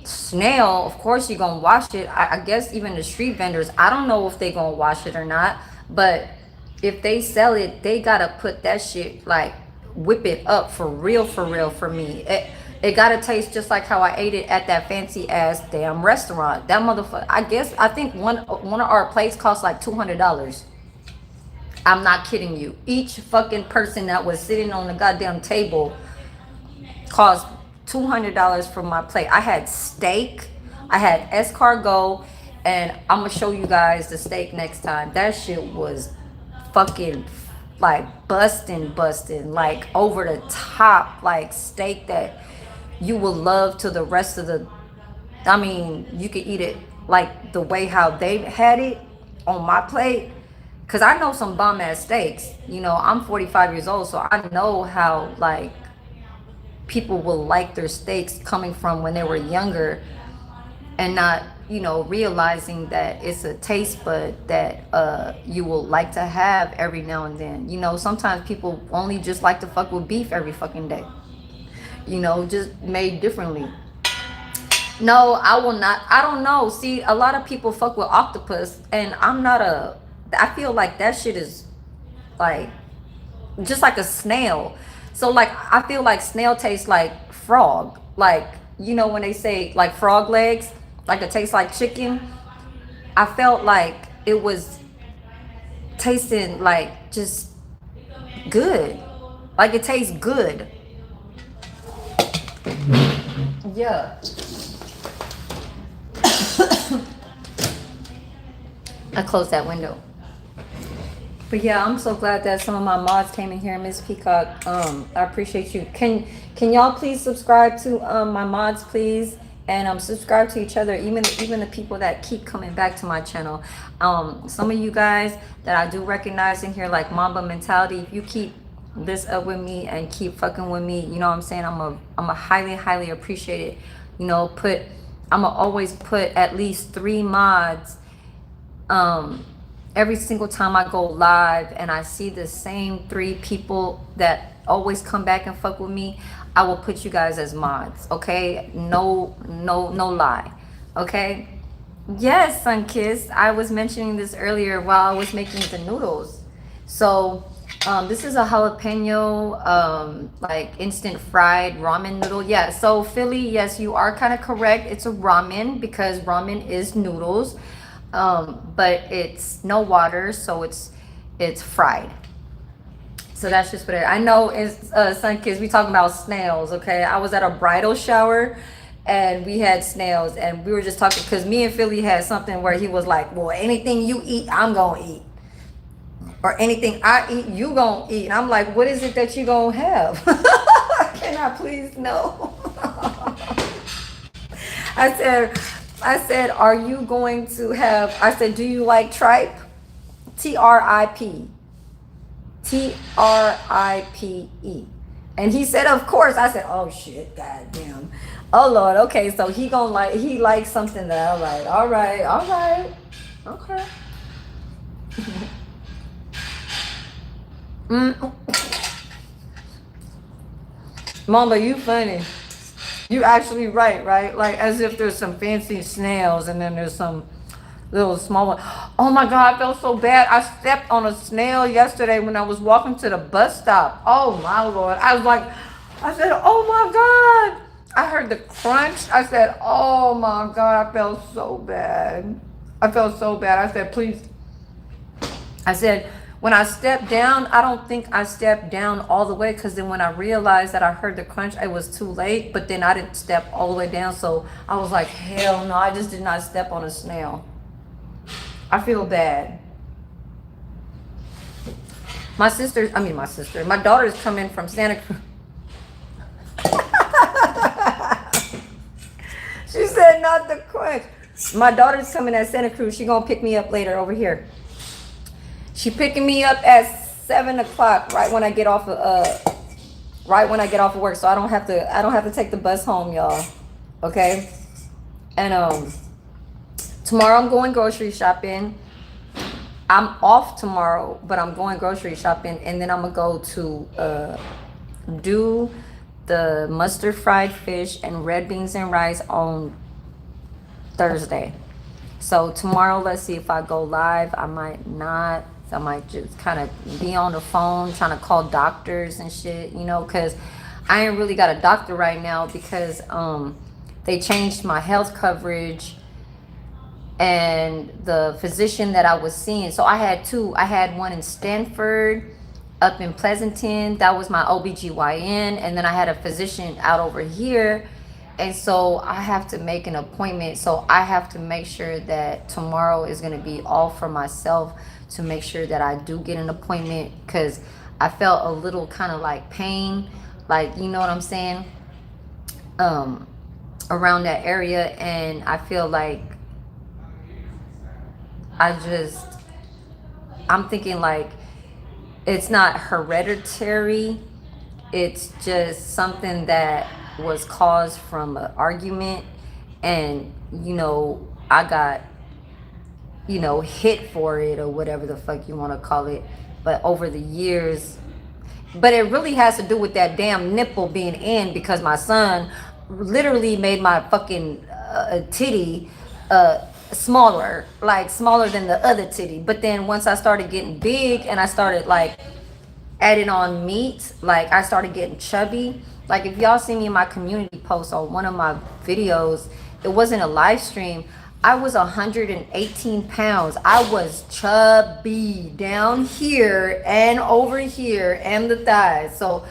snail, of course you're gonna wash it. I guess even the street vendors, I don't know if they gonna wash it or not. But if they sell it, they gotta put that shit like whip it up for real, for me. It gotta taste just like how I ate it at that fancy ass damn restaurant. That motherfucker. I think one of our plates cost like $200. I'm not kidding you. Each fucking person that was sitting on the goddamn table cost $200 for my plate. I had steak, I had escargot, and I'm gonna show you guys the steak next time. That shit was fucking like busting, like over the top, like steak that you will love to the rest of the. I mean, you could eat it like the way how they had it on my plate. Cause I know some bum ass steaks. I'm 45 years old, so I know how like people will like their steaks coming from when they were younger, and not realizing that it's a taste bud that you will like to have every now and then. Sometimes people only just like to fuck with beef every fucking day, just made differently. No, I will not. I don't know. See, a lot of people fuck with octopus, and I feel like that shit is like just like a snail. So like I feel like snail tastes like frog. Like when they say like frog legs, like it tastes like chicken. I felt like it was tasting like just good. Like it tastes good. Yeah. I closed that window. But yeah, I'm so glad that some of my mods came in here. Miss Peacock, I appreciate you. Can y'all please subscribe to my mods, please? And subscribe to each other, even the people that keep coming back to my channel. Some of you guys that I do recognize in here, like Mamba Mentality, if you keep this up with me and keep fucking with me, you know what I'm saying? I'm a highly appreciate it. I'm always put at least 3 mods every single time I go live, and I see the same 3 people that always come back and fuck with me. I will put you guys as mods, okay? No lie, okay? Yes, Sunkiss. I was mentioning this earlier while I was making the noodles. So this is a jalapeno like instant fried ramen noodle. Yeah, so Philly, yes, you are kind of correct. It's a ramen because ramen is noodles, but it's no water, so it's fried. So that's just what I know. Is Sunkiss, we talking about snails, okay? I was at a bridal shower and we had snails, and we were just talking because me and Philly had something where he was like, well, anything you eat, I'm gonna eat. Or anything I eat, you gonna eat. And I'm like, what is it that you gonna have? Can I please know? I said, are you going to have, I said, do you like tripe? TRIP. TRIPE. And he said, of course. I said, oh shit, goddamn. Oh Lord, okay, so he likes something that I like. All right. Okay. Mama, you funny. You actually right? Like as if there's some fancy snails and then there's some little small one. Oh my God, I felt so bad. I stepped on a snail yesterday when I was walking to the bus stop. Oh my Lord. I said, oh my God. I heard the crunch. I said, oh my God, I felt so bad. I felt so bad. I said, please. I said, when I stepped down, I don't think I stepped down all the way, because then when I realized that I heard the crunch, it was too late. But then I didn't step all the way down. So I was like, hell no, I just did not step on a snail. I feel bad. My daughter's coming from Santa Cruz. She said not the crunch. My daughter's coming at Santa Cruz. She gonna pick me up later over here. She picking me up at 7 o'clock, right when I get off of work, so I don't have to take the bus home, y'all. Okay? And tomorrow I'm going grocery shopping. I'm off tomorrow, but I'm going grocery shopping, and then I'm gonna go to do the mustard fried fish and red beans and rice on Thursday. So tomorrow, let's see if I go live. I might not. I might just kind of be on the phone trying to call doctors and shit, because I ain't really got a doctor right now, because they changed my health coverage and the physician that I was seeing. So I had two. I had one in Stanford, up in Pleasanton. That was my OBGYN. And then I had a physician out over here. And so I have to make an appointment. So I have to make sure that tomorrow is going to be all for myself, to make sure that I do get an appointment, because I felt a little kind of like pain, like, you know what I'm saying, around that area. And I feel like I'm thinking like it's not hereditary, it's just something that was caused from an argument. And I got hit for it, or whatever the fuck you want to call it. But over the years, but it really has to do with that damn nipple being in, because my son literally made my fucking titty smaller, like smaller than the other titty. But then once I started getting big and I started like adding on meat, like I started getting chubby. Like if y'all see me in my community post on one of my videos, it wasn't a live stream. I was 118 pounds. I was chubby down here and over here and the thighs. So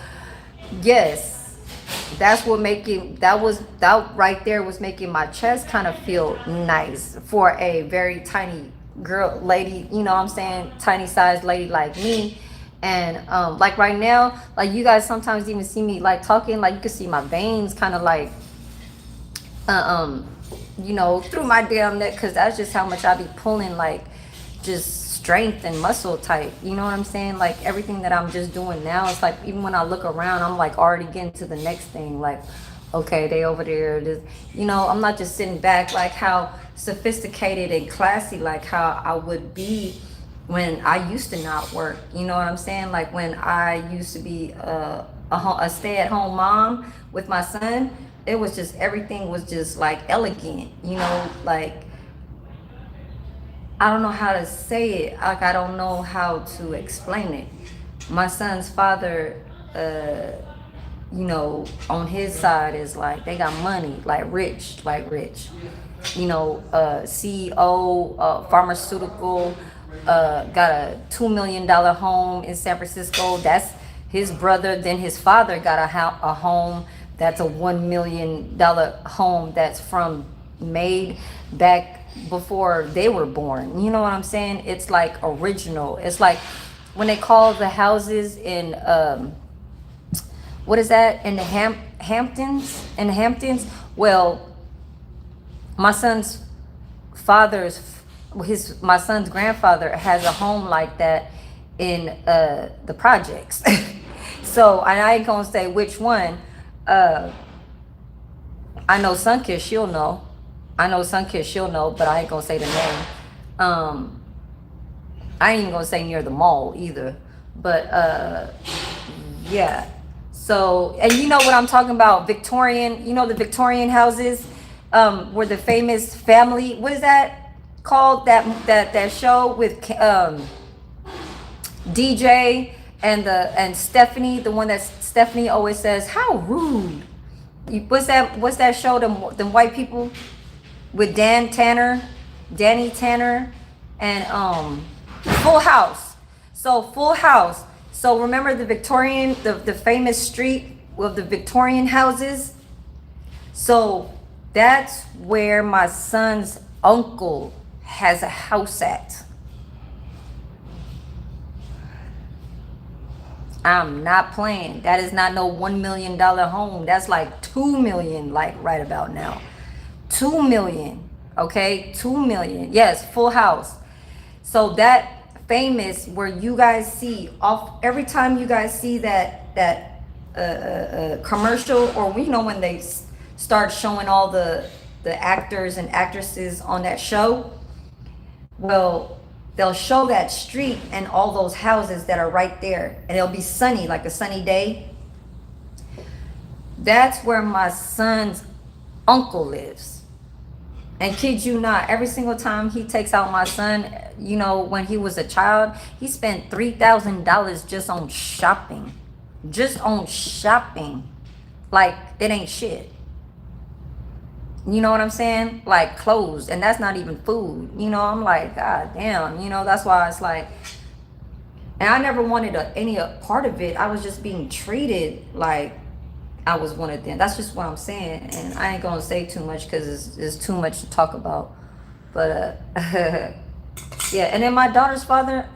yes, that right there was making my chest kind of feel nice for a very tiny girl, lady, you know what I'm saying, tiny sized lady like me. And like right now, like you guys sometimes even see me like talking, like you can see my veins kind of like through my damn neck, because that's just how much I be pulling, like just strength and muscle type, you know what I'm saying? Like everything that I'm just doing now, it's like even when I look around, I'm like already getting to the next thing, like okay, they over there, I'm not just sitting back, like how sophisticated and classy, like how I would be when I used to not work, you know what I'm saying? Like when I used to be a stay-at-home mom with my son, it was just, everything was just like elegant, like I don't know how to say it, like I don't know how to explain it. My son's father, on his side is like, they got money, like rich, CEO, pharmaceutical, got a $2 million home in San Francisco. That's his brother. Then his father got a home that's a $1 million home that's made back before they were born. You know what I'm saying? It's like original. It's like when they call the houses in what is that, in the Hamptons? In the Hamptons? Well, my son's grandfather has a home like that in the projects. So, and I ain't gonna say which one. I know Sunkist, she'll know. But I ain't gonna say the name. I ain't even gonna say near the mall either. But yeah. So, and you know what I'm talking about, Victorian, the Victorian houses, where the famous family, what is that? called that show with DJ and Stephanie, the one that Stephanie always says, "How rude." What's that show? Them white people with Danny Tanner, and Full House. So Full House. So remember the Victorian, the famous street with the Victorian houses. So that's where my son's uncle has a house at. I'm not playing. That is not no $1 million home. That's like 2 million, like right about now. 2 million. Okay, 2 million. Yes, Full House. So that famous, where you guys see off every time you guys see that commercial, or when they start showing all the actors and actresses on that show. Well, they'll show that street and all those houses that are right there, and it'll be sunny, like a sunny day. That's where my son's uncle lives. And kid you not, every single time he takes out my son, when he was a child, he spent $3,000 just on shopping. Just on shopping. Like, it ain't shit. You know what I'm saying? Like clothes, and that's not even food. I'm like, God damn, that's why it's like, and I never wanted any part of it. I was just being treated like I was one of them. That's just what I'm saying, and I ain't gonna say too much because it's too much to talk about. But yeah. And then my daughter's father,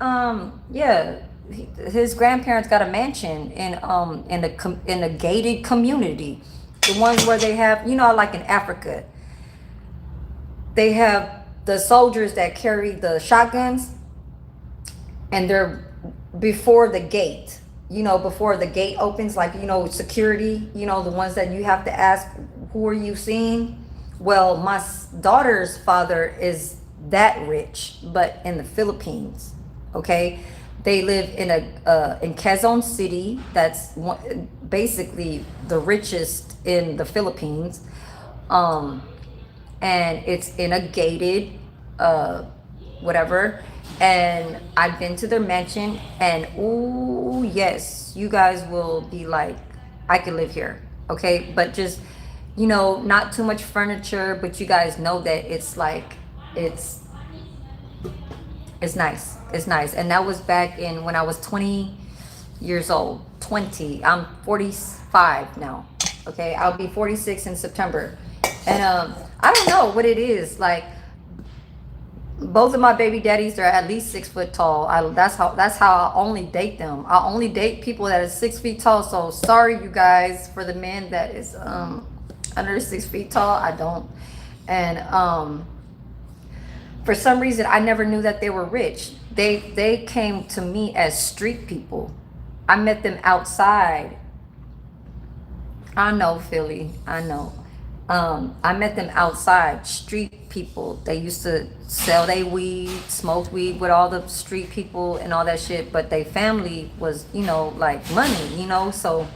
his grandparents got a mansion in a gated community. The ones where they have, like in Africa, they have the soldiers that carry the shotguns, and they're before the gate, before the gate opens, like, security, the ones that you have to ask, who are you seeing? Well, my daughter's father is that rich, but in the Philippines, okay? They live in in Quezon City. That's basically the richest in the Philippines, and it's in a gated whatever. And I've been to their mansion, and oh yes, you guys will be like, I could live here, okay? But just not too much furniture, but you guys know that it's like it's nice. It's nice. And that was back in when I was 20 years old. 20. I'm 45 now. Okay, I'll be 46 in September. And I don't know what it is. Like, both of my baby daddies, they're at least 6 foot tall. That's how I only date them. I only date people that are 6 feet tall. So sorry, you guys, for the men that is under 6 feet tall. I don't. And for some reason, I never knew that they were rich. They came to me as street people. I met them outside. I know, Philly. I know. I met them outside, street people. They used to sell their weed, smoke weed with all the street people and all that shit. But their family was, like money, So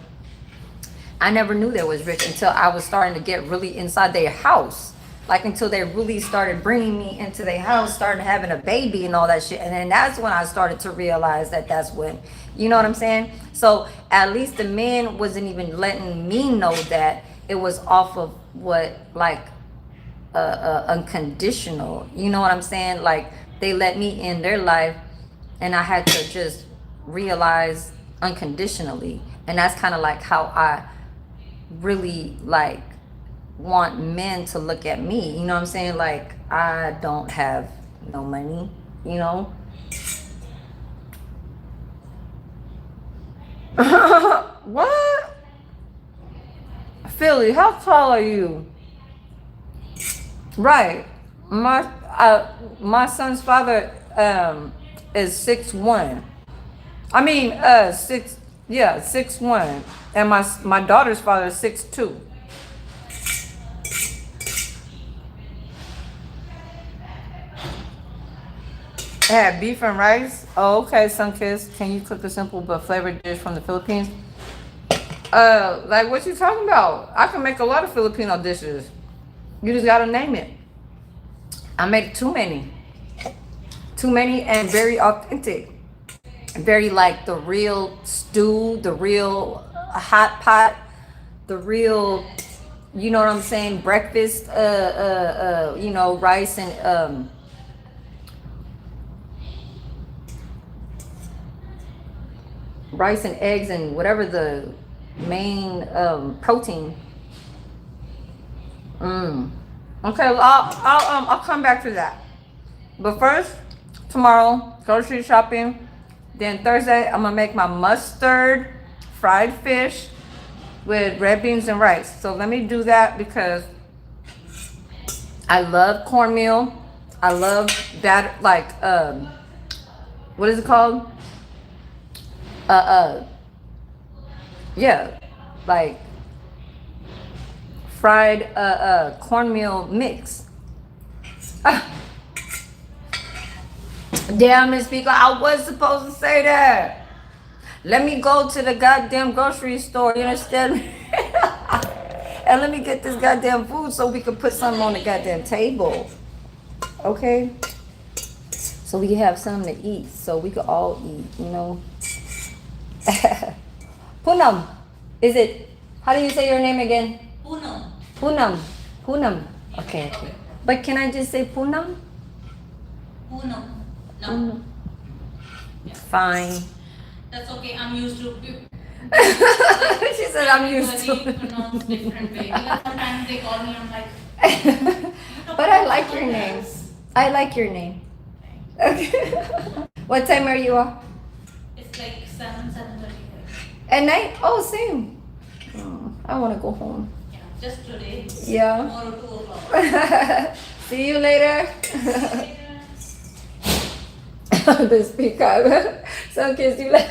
I never knew they was rich until I was starting to get really inside their house. Like, until they really started bringing me into their house, started having a baby and all that shit. And then that's when I started to realize that that's when, you know what I'm saying? So at least the men wasn't even letting me know that it was off of what, like, unconditional. You know what I'm saying? Like, they let me in their life, and I had to just realize unconditionally. And that's kind of like how I really, like, want men to look at me. You know what I'm saying? Like, I don't have no money, What? Philly, how tall are you? Right. My son's father is 6'1". I mean 6'1". And my daughter's father is 6'2". It had beef and rice. Oh, okay, Sunkiss. Can you cook a simple but flavored dish from the Philippines? Like, what you talking about? I can make a lot of Filipino dishes. You just gotta name it. I make too many. Too many and very authentic. Very like the real stew, the real hot pot, the real, you know what I'm saying, breakfast, you know, rice and eggs and whatever the main protein. Okay, well, I'll come back to that. But first, tomorrow, grocery shopping. Then Thursday, I'm gonna make my mustard fried fish with red beans and rice. So let me do that because I love cornmeal. I love that, like, what is it called? Uh, uh, yeah, like fried cornmeal mix. Damn, Miss Pico, I was supposed to say that. Let me go to the goddamn grocery store, you understand me? And let me get this goddamn food so we can put something on the goddamn table. Okay? So we have something to eat, so we could all eat, you know? Punam, is it, how do you say your name again? Punam. Punam. Punam. Okay, okay. But can I just say Punam? Punam. No. Punam. Yeah. Fine. That's okay. I'm used to She said I'm used to it. Pronounced different way. Because sometimes they call me, I'm like. But I like your name. I like your name. Okay. What time are you up? It's like 7:30. At night? Oh, same. Oh, I want to go home. Yeah, just today. Yeah. Tomorrow 2 o'clock. See you later. This peacock. So kiss you later.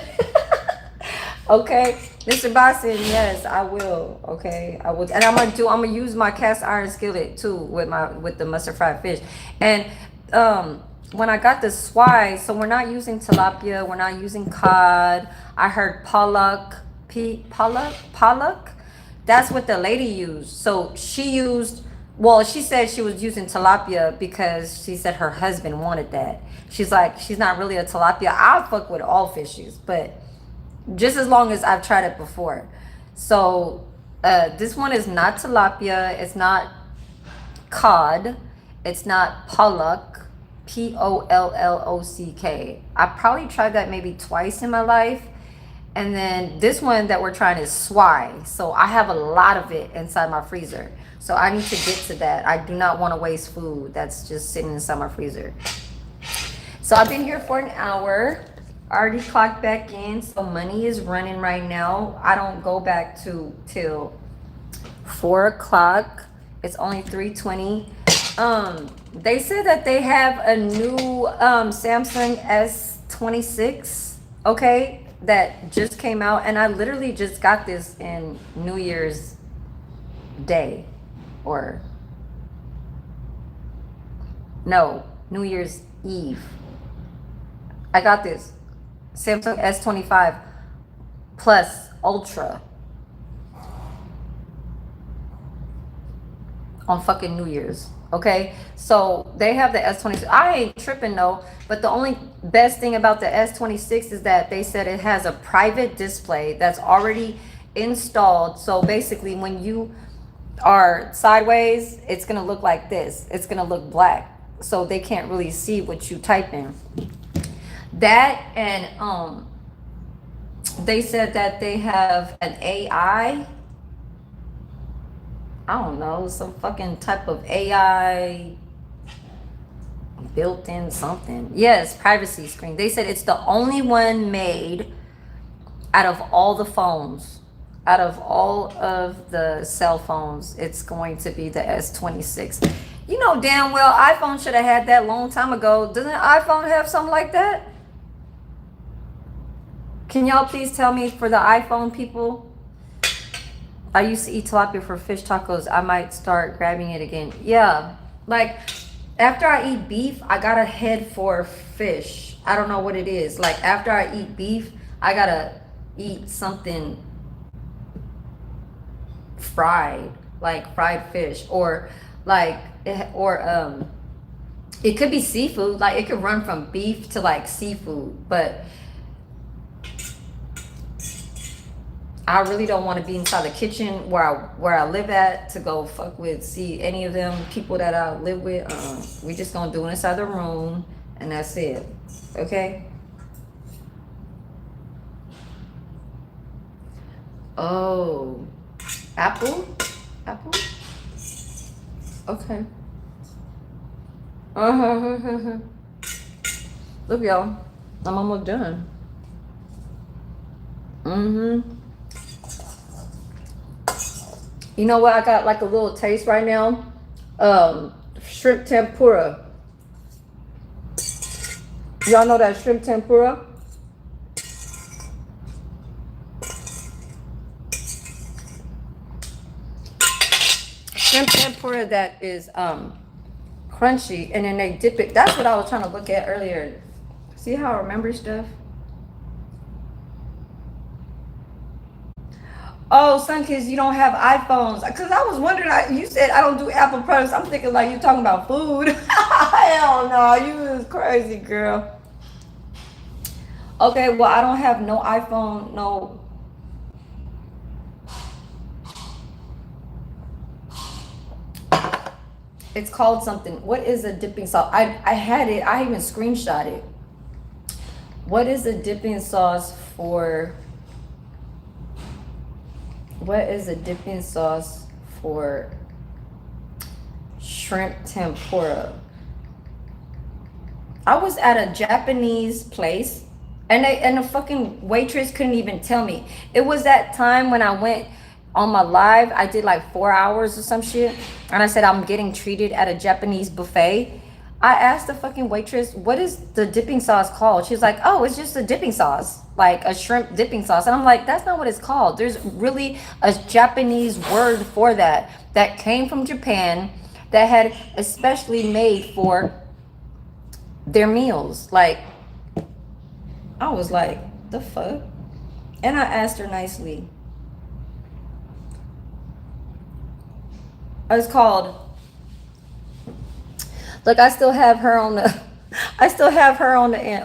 Okay, Mr. Boston, yes, I will. Okay, I will, and I'm gonna use my cast iron skillet too with the mustard fried fish. And when I got the swai, so we're not using tilapia, we're not using cod. I heard pollock. That's what the lady used. So she used. Well, she said she was using tilapia because she said her husband wanted that. She's like, she's not really a tilapia. I'll fuck with all fishes, but just as long as I've tried it before. So this one is not tilapia. It's not cod. It's not pollock. Pollock. I probably tried that maybe twice in my life. And then this one that we're trying is swai. So I have a lot of it inside my freezer. So I need to get to that. I do not want to waste food that's just sitting inside my freezer. So I've been here for an hour. Already clocked back in. So money is running right now. I don't go back till 4 o'clock. It's only 3:20. They said that they have a new Samsung S26. Okay, that just came out, and I literally just got this in New Year's Day, or no, New Year's Eve. I got this Samsung S25 Plus Ultra on fucking New Year's. Okay, so they have the S26. I ain't tripping though, but the only best thing about the S26 is that they said it has a private display that's already installed. So basically when you are sideways, it's gonna look like this. It's gonna look black, so they can't really see what you type in. That, and they said that they have an AI, I don't know, some fucking type of AI built in something. Yes, privacy screen. They said it's the only one made out of all the phones, out of all of the cell phones. It's going to be the S26. You know damn well iPhone should have had that long time ago. Doesn't iPhone have something like that? Can y'all please tell me, for the iPhone people? I used to eat tilapia for fish tacos. I might start grabbing it again. Yeah, like after I eat beef, I got a head for fish. I don't know what it is. Like after I eat beef, I gotta eat something fried, like fried fish, or like, or It could be seafood, like it could run from beef to like seafood, but I really don't want to be inside the kitchen where I live at to go fuck with see any of them people that I live with. We just gonna do it inside the room and that's it. Okay. Oh, apple. Okay. Look, y'all. I'm almost done. You know what? I got like a little taste right now. Shrimp tempura. Y'all know that shrimp tempura? Shrimp tempura that is crunchy, and then they dip it. That's what I was trying to look at earlier. See how I remember stuff? Oh, Sunkids, you don't have iPhones. Because I was wondering, you said I don't do Apple products. I'm thinking like you talking about food. Hell no, you is crazy, girl. Okay, well, I don't have no iPhone, no. It's called something. What is a dipping sauce? I had it. I even screenshot it. What is a dipping sauce for... What is a dipping sauce for shrimp tempura? I was at a Japanese place and the fucking waitress couldn't even tell me. It was that time when I went on my live. I did like 4 hours or some shit. And I said, I'm getting treated at a Japanese buffet. I asked the fucking waitress, what is the dipping sauce called? She's like, oh, it's just a dipping sauce, like a shrimp dipping sauce. And I'm like, that's not what it's called. There's really a Japanese word for that came from Japan that had especially made for their meals. Like, I was like, the fuck? And I asked her nicely. It's called... Look, I still have her on the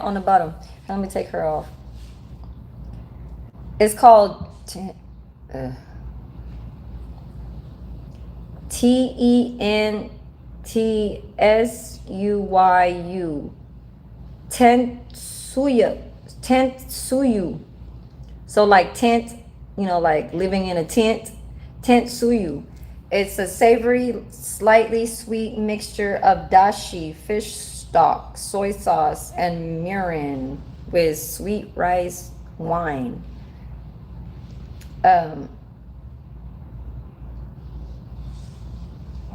on the bottom. Let me take her off. It's called TENTSUYU. Tentsuyu. So like tent, like living in a tent. Tentsuyu. It's a savory, slightly sweet mixture of dashi, fish stock, soy sauce, and mirin with sweet rice wine.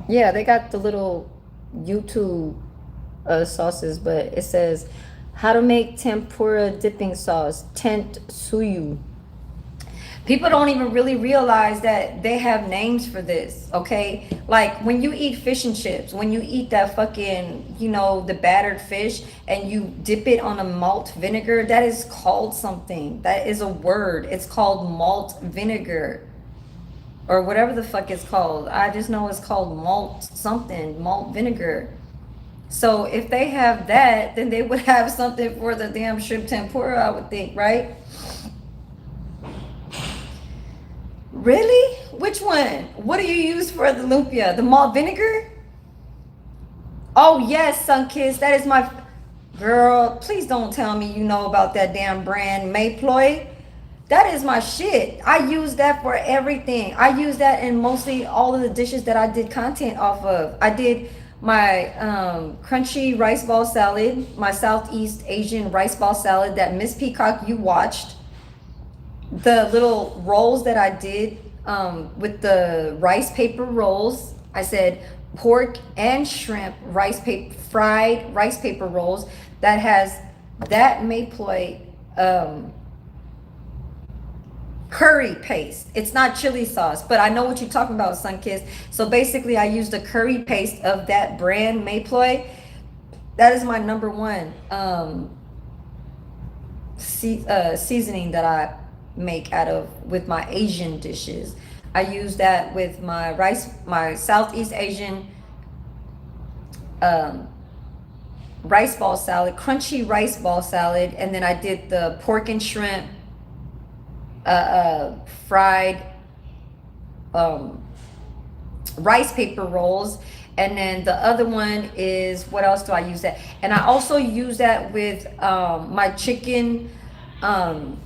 Yeah, they got the little YouTube sauces, but it says how to make tempura dipping sauce, tentsuyu. People don't even really realize that they have names for this, okay? Like when you eat fish and chips, when you eat that fucking, the battered fish and you dip it on a malt vinegar, that is called something. That is a word. It's called malt vinegar or whatever the fuck it's called. I just know it's called malt vinegar. So if they have that, then they would have something for the damn shrimp tempura, I would think, right? Really? Which one? What do you use for the lumpia? The malt vinegar? Oh yes, Sunkiss. That is my... Girl, please don't tell me you know about that damn brand Mayploy. That is my shit. I use that for everything. I use that in mostly all of the dishes that I did content off of. I did my crunchy rice ball salad, my Southeast Asian rice ball salad that Miss Peacock you watched. The little rolls that I did with the rice paper rolls. I said pork and shrimp fried rice paper rolls that has that Mayploy curry paste. It's not chili sauce, but I know what you're talking about, Sunkiss. So basically I used the curry paste of that brand Mayploy. That is my number one seasoning that I make with my Asian dishes. I use that with my Southeast Asian rice ball salad, crunchy rice ball salad, and then I did the pork and shrimp fried um, rice paper rolls. And then the other one is, what else do I use that? And I also use that with my chicken. Um,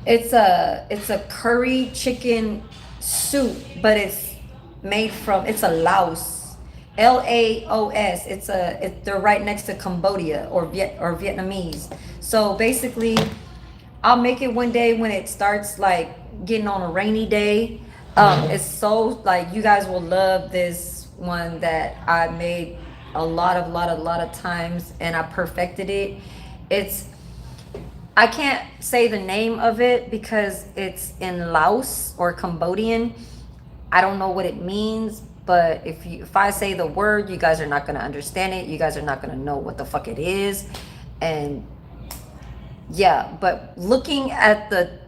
it's a curry chicken soup, but it's made from, it's a Laos, Laos. They're right next to Cambodia or Vietnamese. So basically, I'll make it one day when it starts like getting on a rainy day. It's so like, you guys will love this one that I made a lot of times, and I perfected it. It's, I can't say the name of it because it's in Laos or Cambodian. I don't know what it means, but if I say the word, you guys are not gonna understand it. You guys are not gonna know what the fuck it is. And yeah, but looking at the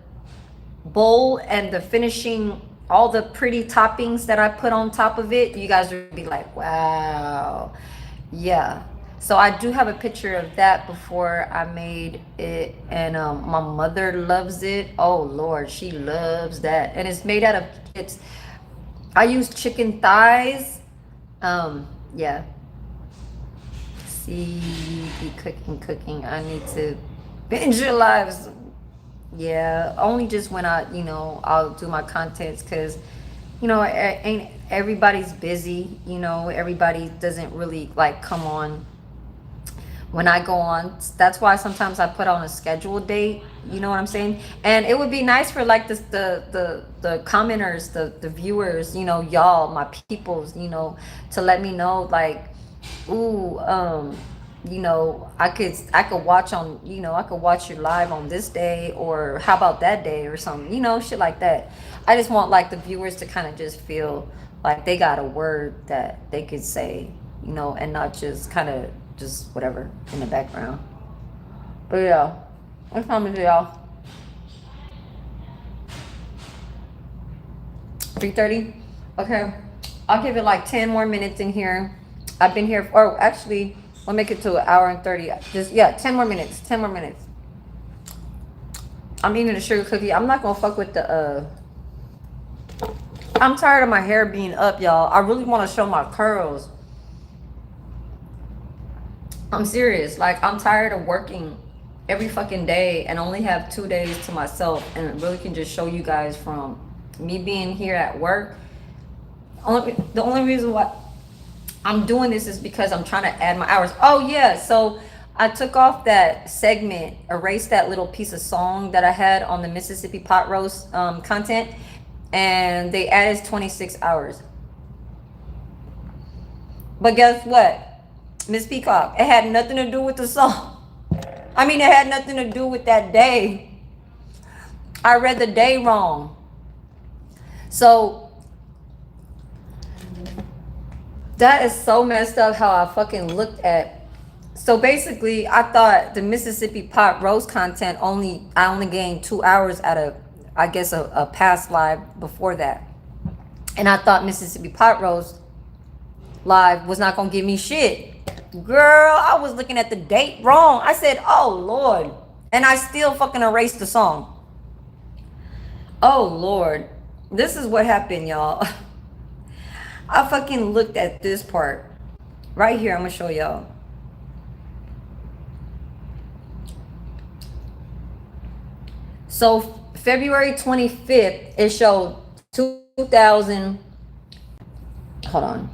bowl and the finishing, all the pretty toppings that I put on top of it, you guys would be like, wow. Yeah. So I do have a picture of that before I made it, and my mother loves it. Oh Lord, she loves that. And it's made out of, I use chicken thighs. Yeah. See, be cooking. I need to binge your lives. Yeah, only just when I'll do my contents, because ain't everybody's busy. Everybody doesn't really like come on when I go on. That's why sometimes I put on a scheduled date. You know what I'm saying? And it would be nice for like this, the commenters, the viewers, y'all, my peoples, to let me know like, ooh, I could watch on, I could watch you live on this day, or how about that day or something, shit like that. I just want like the viewers to kind of just feel like they got a word that they could say, and not just kind of just whatever in the background. But yeah, what time is it, y'all? 3:30. Okay, I'll give it like 10 more minutes in here. I've been here, or actually, we'll make it to 1:30. Just, yeah, 10 more minutes. 10 more minutes. I'm eating a sugar cookie. I'm not gonna fuck with the I'm tired of my hair being up, y'all. I really want to show my curls. I'm serious. Like, I'm tired of working every fucking day and only have 2 days to myself, and really can just show you guys from me being here at work. The only reason why I'm doing this is because I'm trying to add my hours. Oh yeah, so I took off that segment, erased that little piece of song that I had on the Mississippi pot roast content, and they added 26 hours. But guess what, Miss Peacock? It had nothing to do with the song. I mean, it had nothing to do with that day. I read the day wrong. So that is so messed up how I fucking looked at. So basically, I thought the Mississippi pot roast content I only gained 2 hours out of, I guess, a past live before that. And I thought Mississippi pot roast live was not gonna give me shit. Girl, I was looking at the date wrong. I said, oh Lord. And I still fucking erased the song. Oh Lord. This is what happened, y'all. I fucking looked at this part. Right here, I'm gonna show y'all. So February 25th, it showed 2000. Hold on.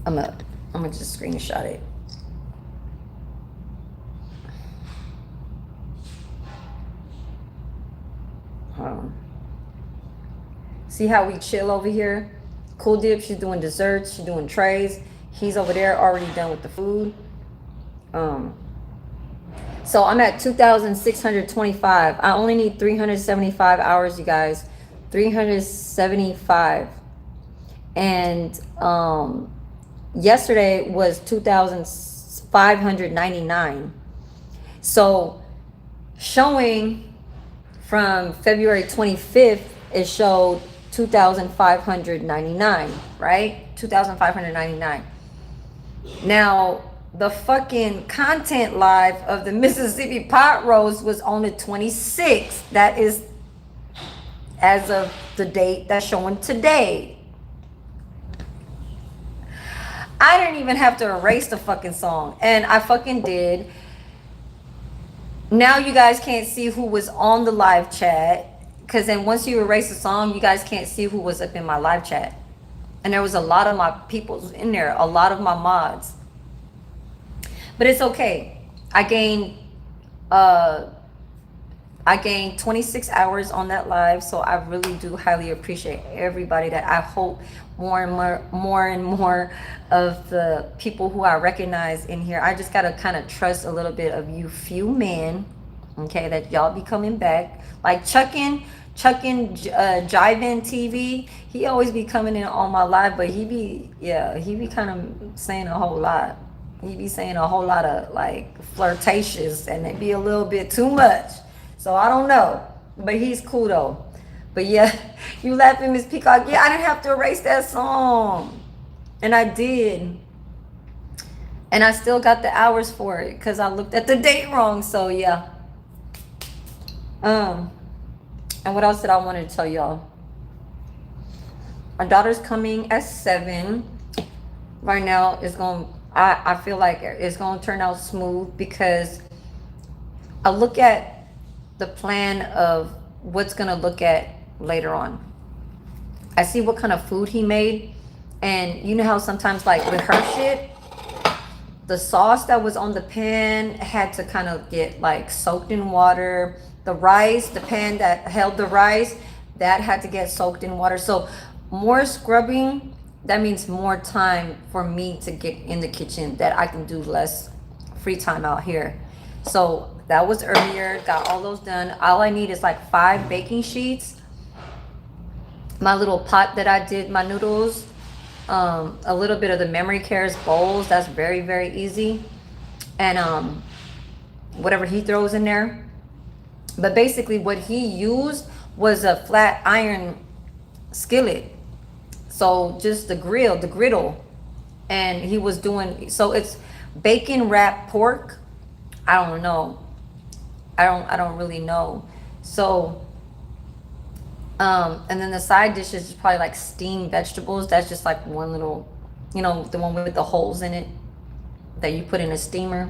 I'm gonna just screenshot it. Hold on. See how we chill over here? Cool Dip, she's doing desserts, she's doing trays. He's over there already done with the food. So I'm at 2,625. I only need 375 hours, you guys. 375. And yesterday was 2,599. So showing from February 25th, it showed 2,599, right? 2,599. Now, the fucking content live of the Mississippi pot roast was on the 26th. That is as of the date that's showing today. I didn't even have to erase the fucking song, and I fucking did. Now you guys can't see who was on the live chat, because then once you erase the song, you guys can't see who was up in my live chat. And there was a lot of my peoples in there, a lot of my mods. But it's okay. I gained 26 hours on that live, so I really do highly appreciate everybody. That I hope more and more of the people who I recognize in here. I just gotta kind of trust a little bit of you few men, okay, that y'all be coming back. Like Chuckin' Jivin TV, he always be coming in on my live, but he be kind of saying a whole lot. He be saying a whole lot of like flirtatious, and it be a little bit too much. So I don't know, but he's cool though. But yeah, you laughing, Miss Peacock? Yeah, I didn't have to erase that song, and I did, and I still got the hours for it because I looked at the date wrong. So yeah. And what else did I want to tell y'all? My daughter's coming at 7. Right now, I feel like it's going to turn out smooth because I look at the plan of what's going to look at later on. I see what kind of food he made. And you know how sometimes like with her shit, the sauce that was on the pan had to kind of get like soaked in water. The rice, the pan that held the rice, that had to get soaked in water. So more scrubbing, that means more time for me to get in the kitchen, that I can do less free time out here. So that was earlier, got all those done. All I need is like 5 baking sheets. My little pot that I did my noodles, a little bit of the memory cares bowls, that's very, very easy. And whatever he throws in there. But basically what he used was a flat iron skillet. So just the griddle. And he was doing, so it's bacon wrapped pork. I don't know. I don't really know. So, and then the side dishes is probably like steamed vegetables. That's just like one little, the one with the holes in it that you put in a steamer.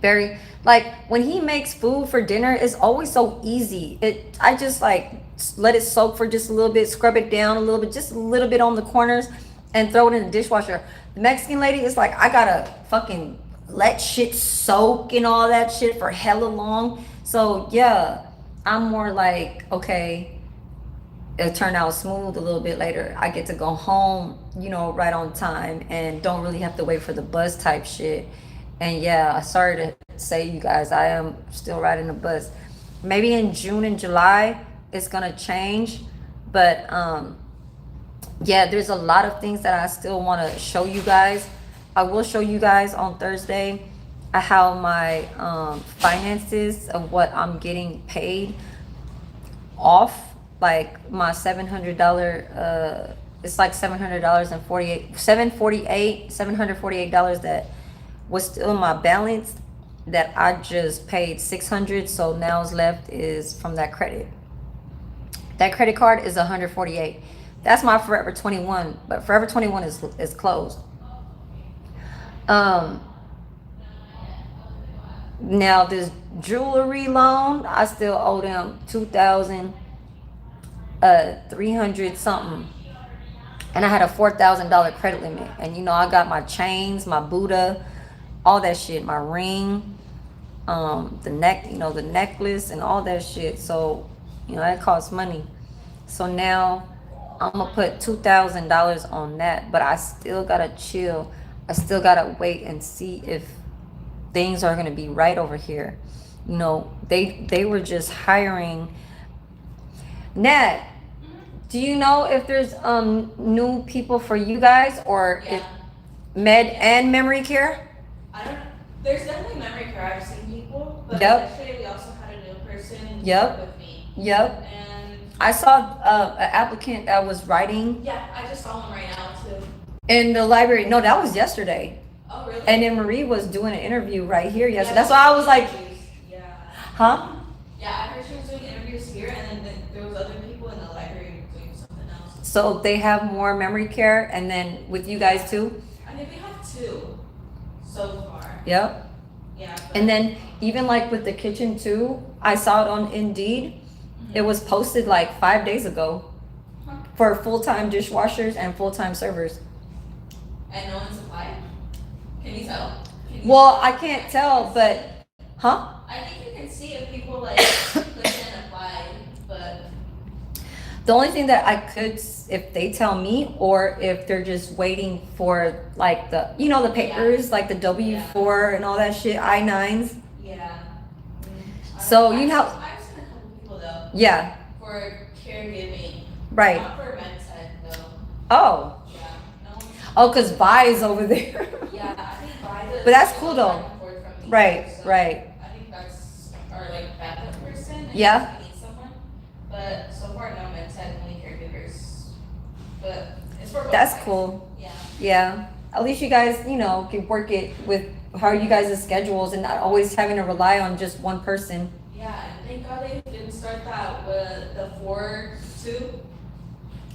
Very, like when he makes food for dinner, it's always so easy. I just like let it soak for just a little bit, scrub it down a little bit, just a little bit on the corners, and throw it in the dishwasher. The Mexican lady is like, I gotta fucking let shit soak and all that shit for hella long. So yeah, I'm more like, okay, it'll turn out smooth a little bit later. I get to go home, right on time, and don't really have to wait for the bus type shit. And yeah, sorry to say, you guys, I am still riding the bus. Maybe in June and July it's gonna change, but yeah, there's a lot of things that I still want to show you guys. I will show you guys on Thursday how my finances of what I'm getting paid off, like my $700. It's like $748 that was still in my balance that I just paid $600. So now's left is from that credit. That credit card is $148. That's my Forever 21, but Forever 21 is closed. Now this jewelry loan, I still owe them $2,300 something. And I had a $4,000 credit limit. And I got my chains, my Buddha, all that shit, my ring, the necklace and all that shit. So, that costs money. So now I'm gonna put $2,000 on that, but I still gotta chill. I still gotta wait and see if things are gonna be right over here. They were just hiring. Nat, do you know if there's new people for you guys, or Yeah. if med and memory care? I don't know. There's definitely memory care. I've seen people, but Yep. yesterday we also had a new person Yep. with me. Yep. And I saw an applicant that was writing. yeah, I just saw him right now too. In the library. No, that was yesterday. Oh, really? And then Marie was doing an interview right here yesterday. That's why I was like, Yeah. huh? Yeah, I heard she was doing interviews here, and then there was other people in the library doing something else. So they have more memory care, and then with you guys too? I think we have 2 so far. Yep. Yeah. And then even like with the kitchen too, I saw it on Indeed. It was posted like 5 days ago Huh. for full-time dishwashers and full-time servers. And no one's applied? Can you tell? Well, I can't tell, but, huh? I think you can see if people like click and apply, but The only thing that I could, if they tell me, or if they're just waiting for like the, you know, the papers, like the W-4 and all that shit, I-9s. yeah. So, you know- I've seen a couple people though Yeah, for caregiving. right. Not for med tech though. Oh, Yeah. No one. oh, because Vi is over there. Yeah, I think by the. But that's cool, though. back and forth from each Right, other, so right. I think that's our like backup person. in Yeah. case we need someone. But so far, no med tech, only caregivers. But it's for both That's sides. cool. Yeah. Yeah. At least you guys, you know, can work it with how you guys' schedules and not always having to rely on just one person. Yeah, and thank God they didn't start that with the 4-2.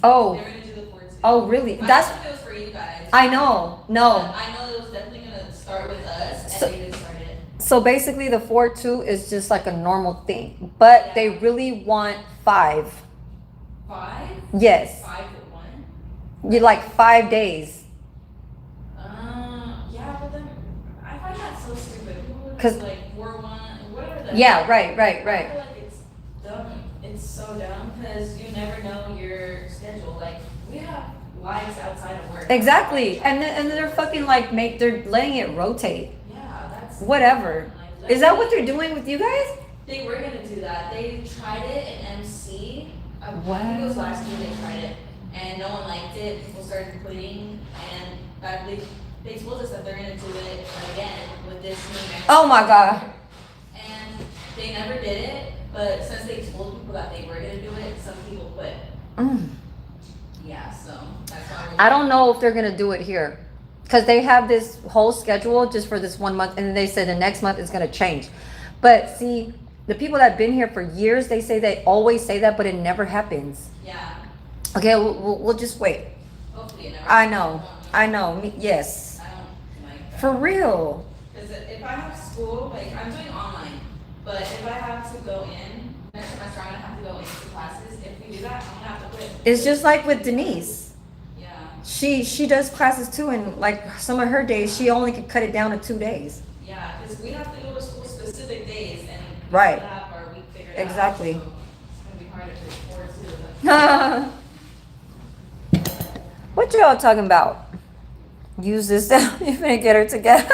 Oh, They were gonna do the 4-2. oh, really? I That's, don't know if it was for you guys. I know, no. I know it was definitely gonna start with us, So- and they didn't start it. So basically the 4-2 is just like a normal thing, but they really want 5. 5? Yes. 5 to 1? You like 5 days. Yeah, but then I find that so stupid. People would 'Cause- do like 4-1, whatever the. Yeah, right, right, I right. feel like it's dumb. It's so dumb because you never know your schedule. Like we have lives outside of work. Exactly. And they're fucking like they're letting it rotate. Yeah, that's. Whatever. Like, Is that what they're doing with you guys? They were gonna do that. They tried it in MC. I think it was Wow. last year they tried it, and no one liked it. People started quitting, and that they told us that they're gonna do it again with this new next. Oh my God. And they never did it, but since they told people that they were gonna do it, some people quit. Mm. Yeah, so that's why. I don't know if they're gonna do it here, because they have this whole schedule just for this 1 month, and then they said the next month is gonna change. But see, the people that have been here for years, they always say that, but it never happens. Yeah, Okay, we'll just wait. hopefully it never. I know, yes, I don't like that. for real. Because if I have school, like I'm doing online, but if I have to go in next semester, I'm gonna have to go into classes. If we do that, I'm gonna have to quit. It's just like with Denise. Yeah. She does classes too, and like some of her days, she only could cut it down to 2 days. Yeah, because we have to go to school specific days and we Right. don't have our week figured Exactly. out. So it's gonna be harder to afford too. What y'all talking about? Use this down. You're gonna get her together.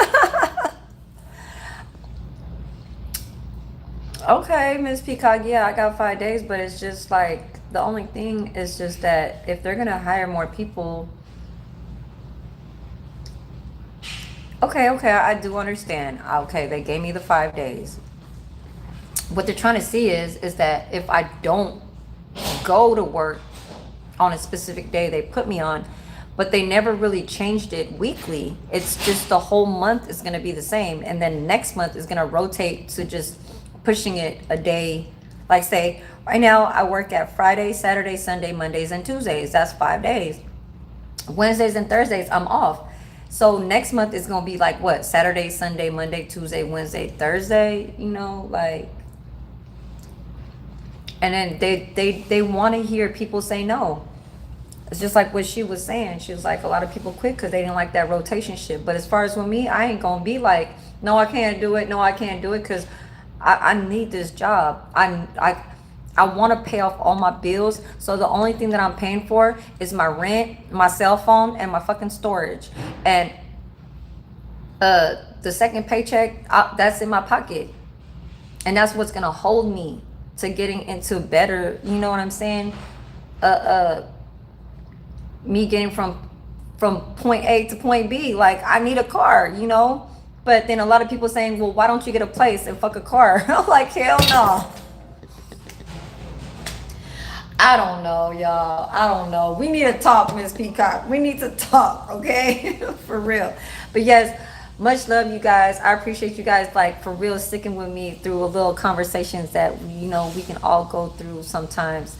Okay, Miss Peacock. Yeah, I got 5 days, but it's just like the only thing is just that if they're gonna hire more people. Okay, I do understand. Okay, they gave me the 5 days. What they're trying to see is that if I don't go to work on a specific day they put me on, but they never really changed it weekly. It's just the whole month is going to be the same, and then next month is going to rotate to just pushing it a day. Like say right now I work at Friday, Saturday, Sunday, Mondays, and Tuesdays. That's 5 days. Wednesdays and Thursdays I'm off. So next month is going to be like what? Saturday, Sunday, Monday, Tuesday, Wednesday, Thursday, you know, like. And then they want to hear people say no. It's just like what she was saying. She was like, a lot of people quit because they didn't like that rotation shit. But as far as with me, I ain't gonna be like, no, I can't do it. No, I can't do it because I need this job. I want to pay off all my bills. So the only thing that I'm paying for is my rent, my cell phone, and my fucking storage. And the second paycheck, that's in my pocket. And that's what's gonna hold me to getting into better, you know what I'm saying? Me getting from point A to point B. Like I need a car, you know? But then a lot of people saying, well, why don't you get a place and fuck a car? I'm like, hell no. I don't know, y'all. I don't know. We need to talk, Miss Peacock. We need to talk, okay? For real. But yes, much love, you guys. I appreciate you guys, like, for real, sticking with me through a little conversations that, we can all go through sometimes.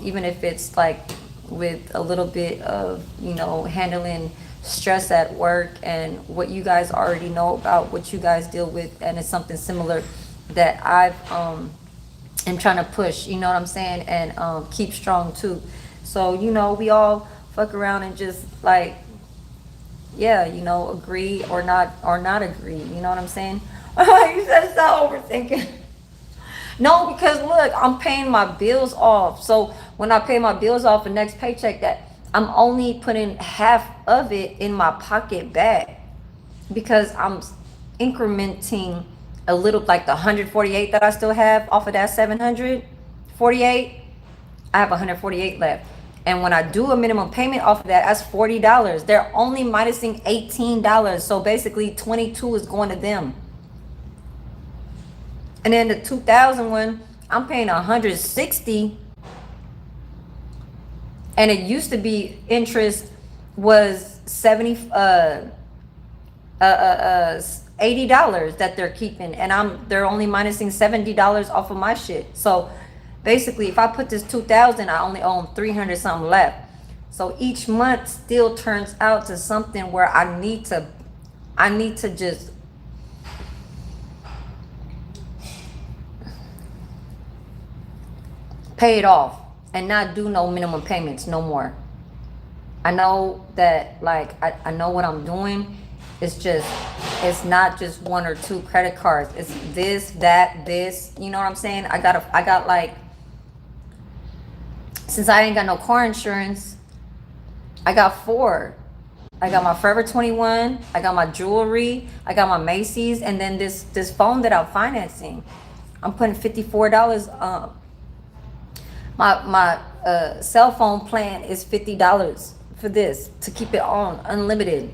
Even if it's like with a little bit of, handling stress at work and what you guys already know about what you guys deal with, and it's something similar that I've am trying to push, you know what I'm saying, and keep strong too. So, we all fuck around and just like, yeah, agree or not agree, you know what I'm saying? You said stop overthinking. No, because look, I'm paying my bills off. So when I pay my bills off the next paycheck, that I'm only putting half of it in my pocket back, because I'm incrementing a little, like the 148 that I still have off of that 748. I have 148 left. And when I do a minimum payment off of that, that's $40. They're only minusing $18. So basically 22 is going to them. And then the 2000 one, I'm paying 160. And it used to be interest was $80 that they're keeping, and they're only minusing $70 off of my shit. So basically, if I put this 2000, I only own 300 something left. So each month still turns out to something where I need to just pay it off and not do no minimum payments no more. I know that, like, I know what I'm doing. It's not just one or two credit cards. It's this, that, this. You know what I'm saying? I got like, since I ain't got no car insurance, I got 4. I got my Forever 21. I got my jewelry. I got my Macy's, and then this phone that I'm financing. I'm putting $54. My cell phone plan is $50 for this to keep it on unlimited.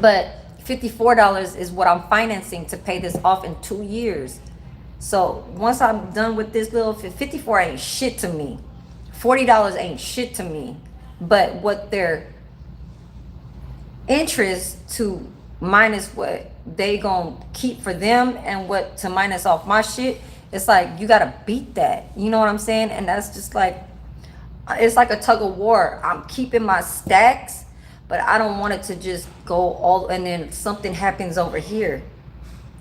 But $54 is what I'm financing to pay this off in 2 years. So once I'm done with this little, 54 ain't shit to me. $40 ain't shit to me. But what their interest to minus what they gonna keep for them and what to minus off my shit, it's like you gotta beat that. You know what I'm saying? And that's just like, it's like a tug of war. I'm keeping my stacks, but I don't want it to just go all, and then something happens over here.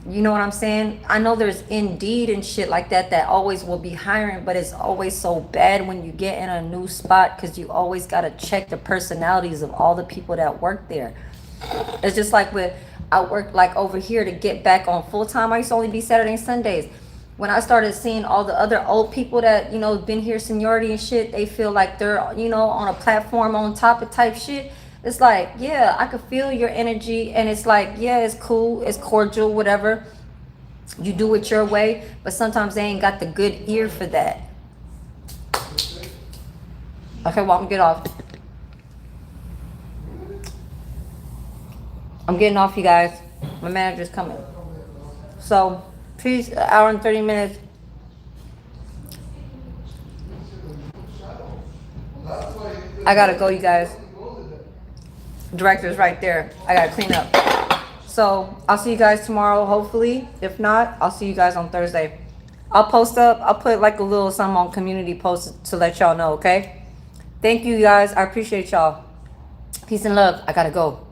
You know what I'm saying? I know there's Indeed and shit like that always will be hiring, but it's always so bad when you get in a new spot, because you always got to check the personalities of all the people that work there. It's just like I work like over here to get back on full time. I used to only be Saturday and Sundays. When I started seeing all the other old people that, been here seniority and shit, they feel like they're, on a platform on top of type shit. It's like, yeah, I could feel your energy, and it's like, yeah, it's cool, it's cordial, whatever. You do it your way, but sometimes they ain't got the good ear for that. Okay, well, I'm gonna get off. I'm getting off, you guys. My manager's coming. So, peace, an hour and 30 minutes. I gotta go, you guys. Director's right there. I gotta clean up. So I'll see you guys tomorrow, hopefully. If not, I'll see you guys on Thursday. I'll put like a little something on community post to let y'all know, okay? Thank you guys. I appreciate y'all. Peace and love. I gotta go.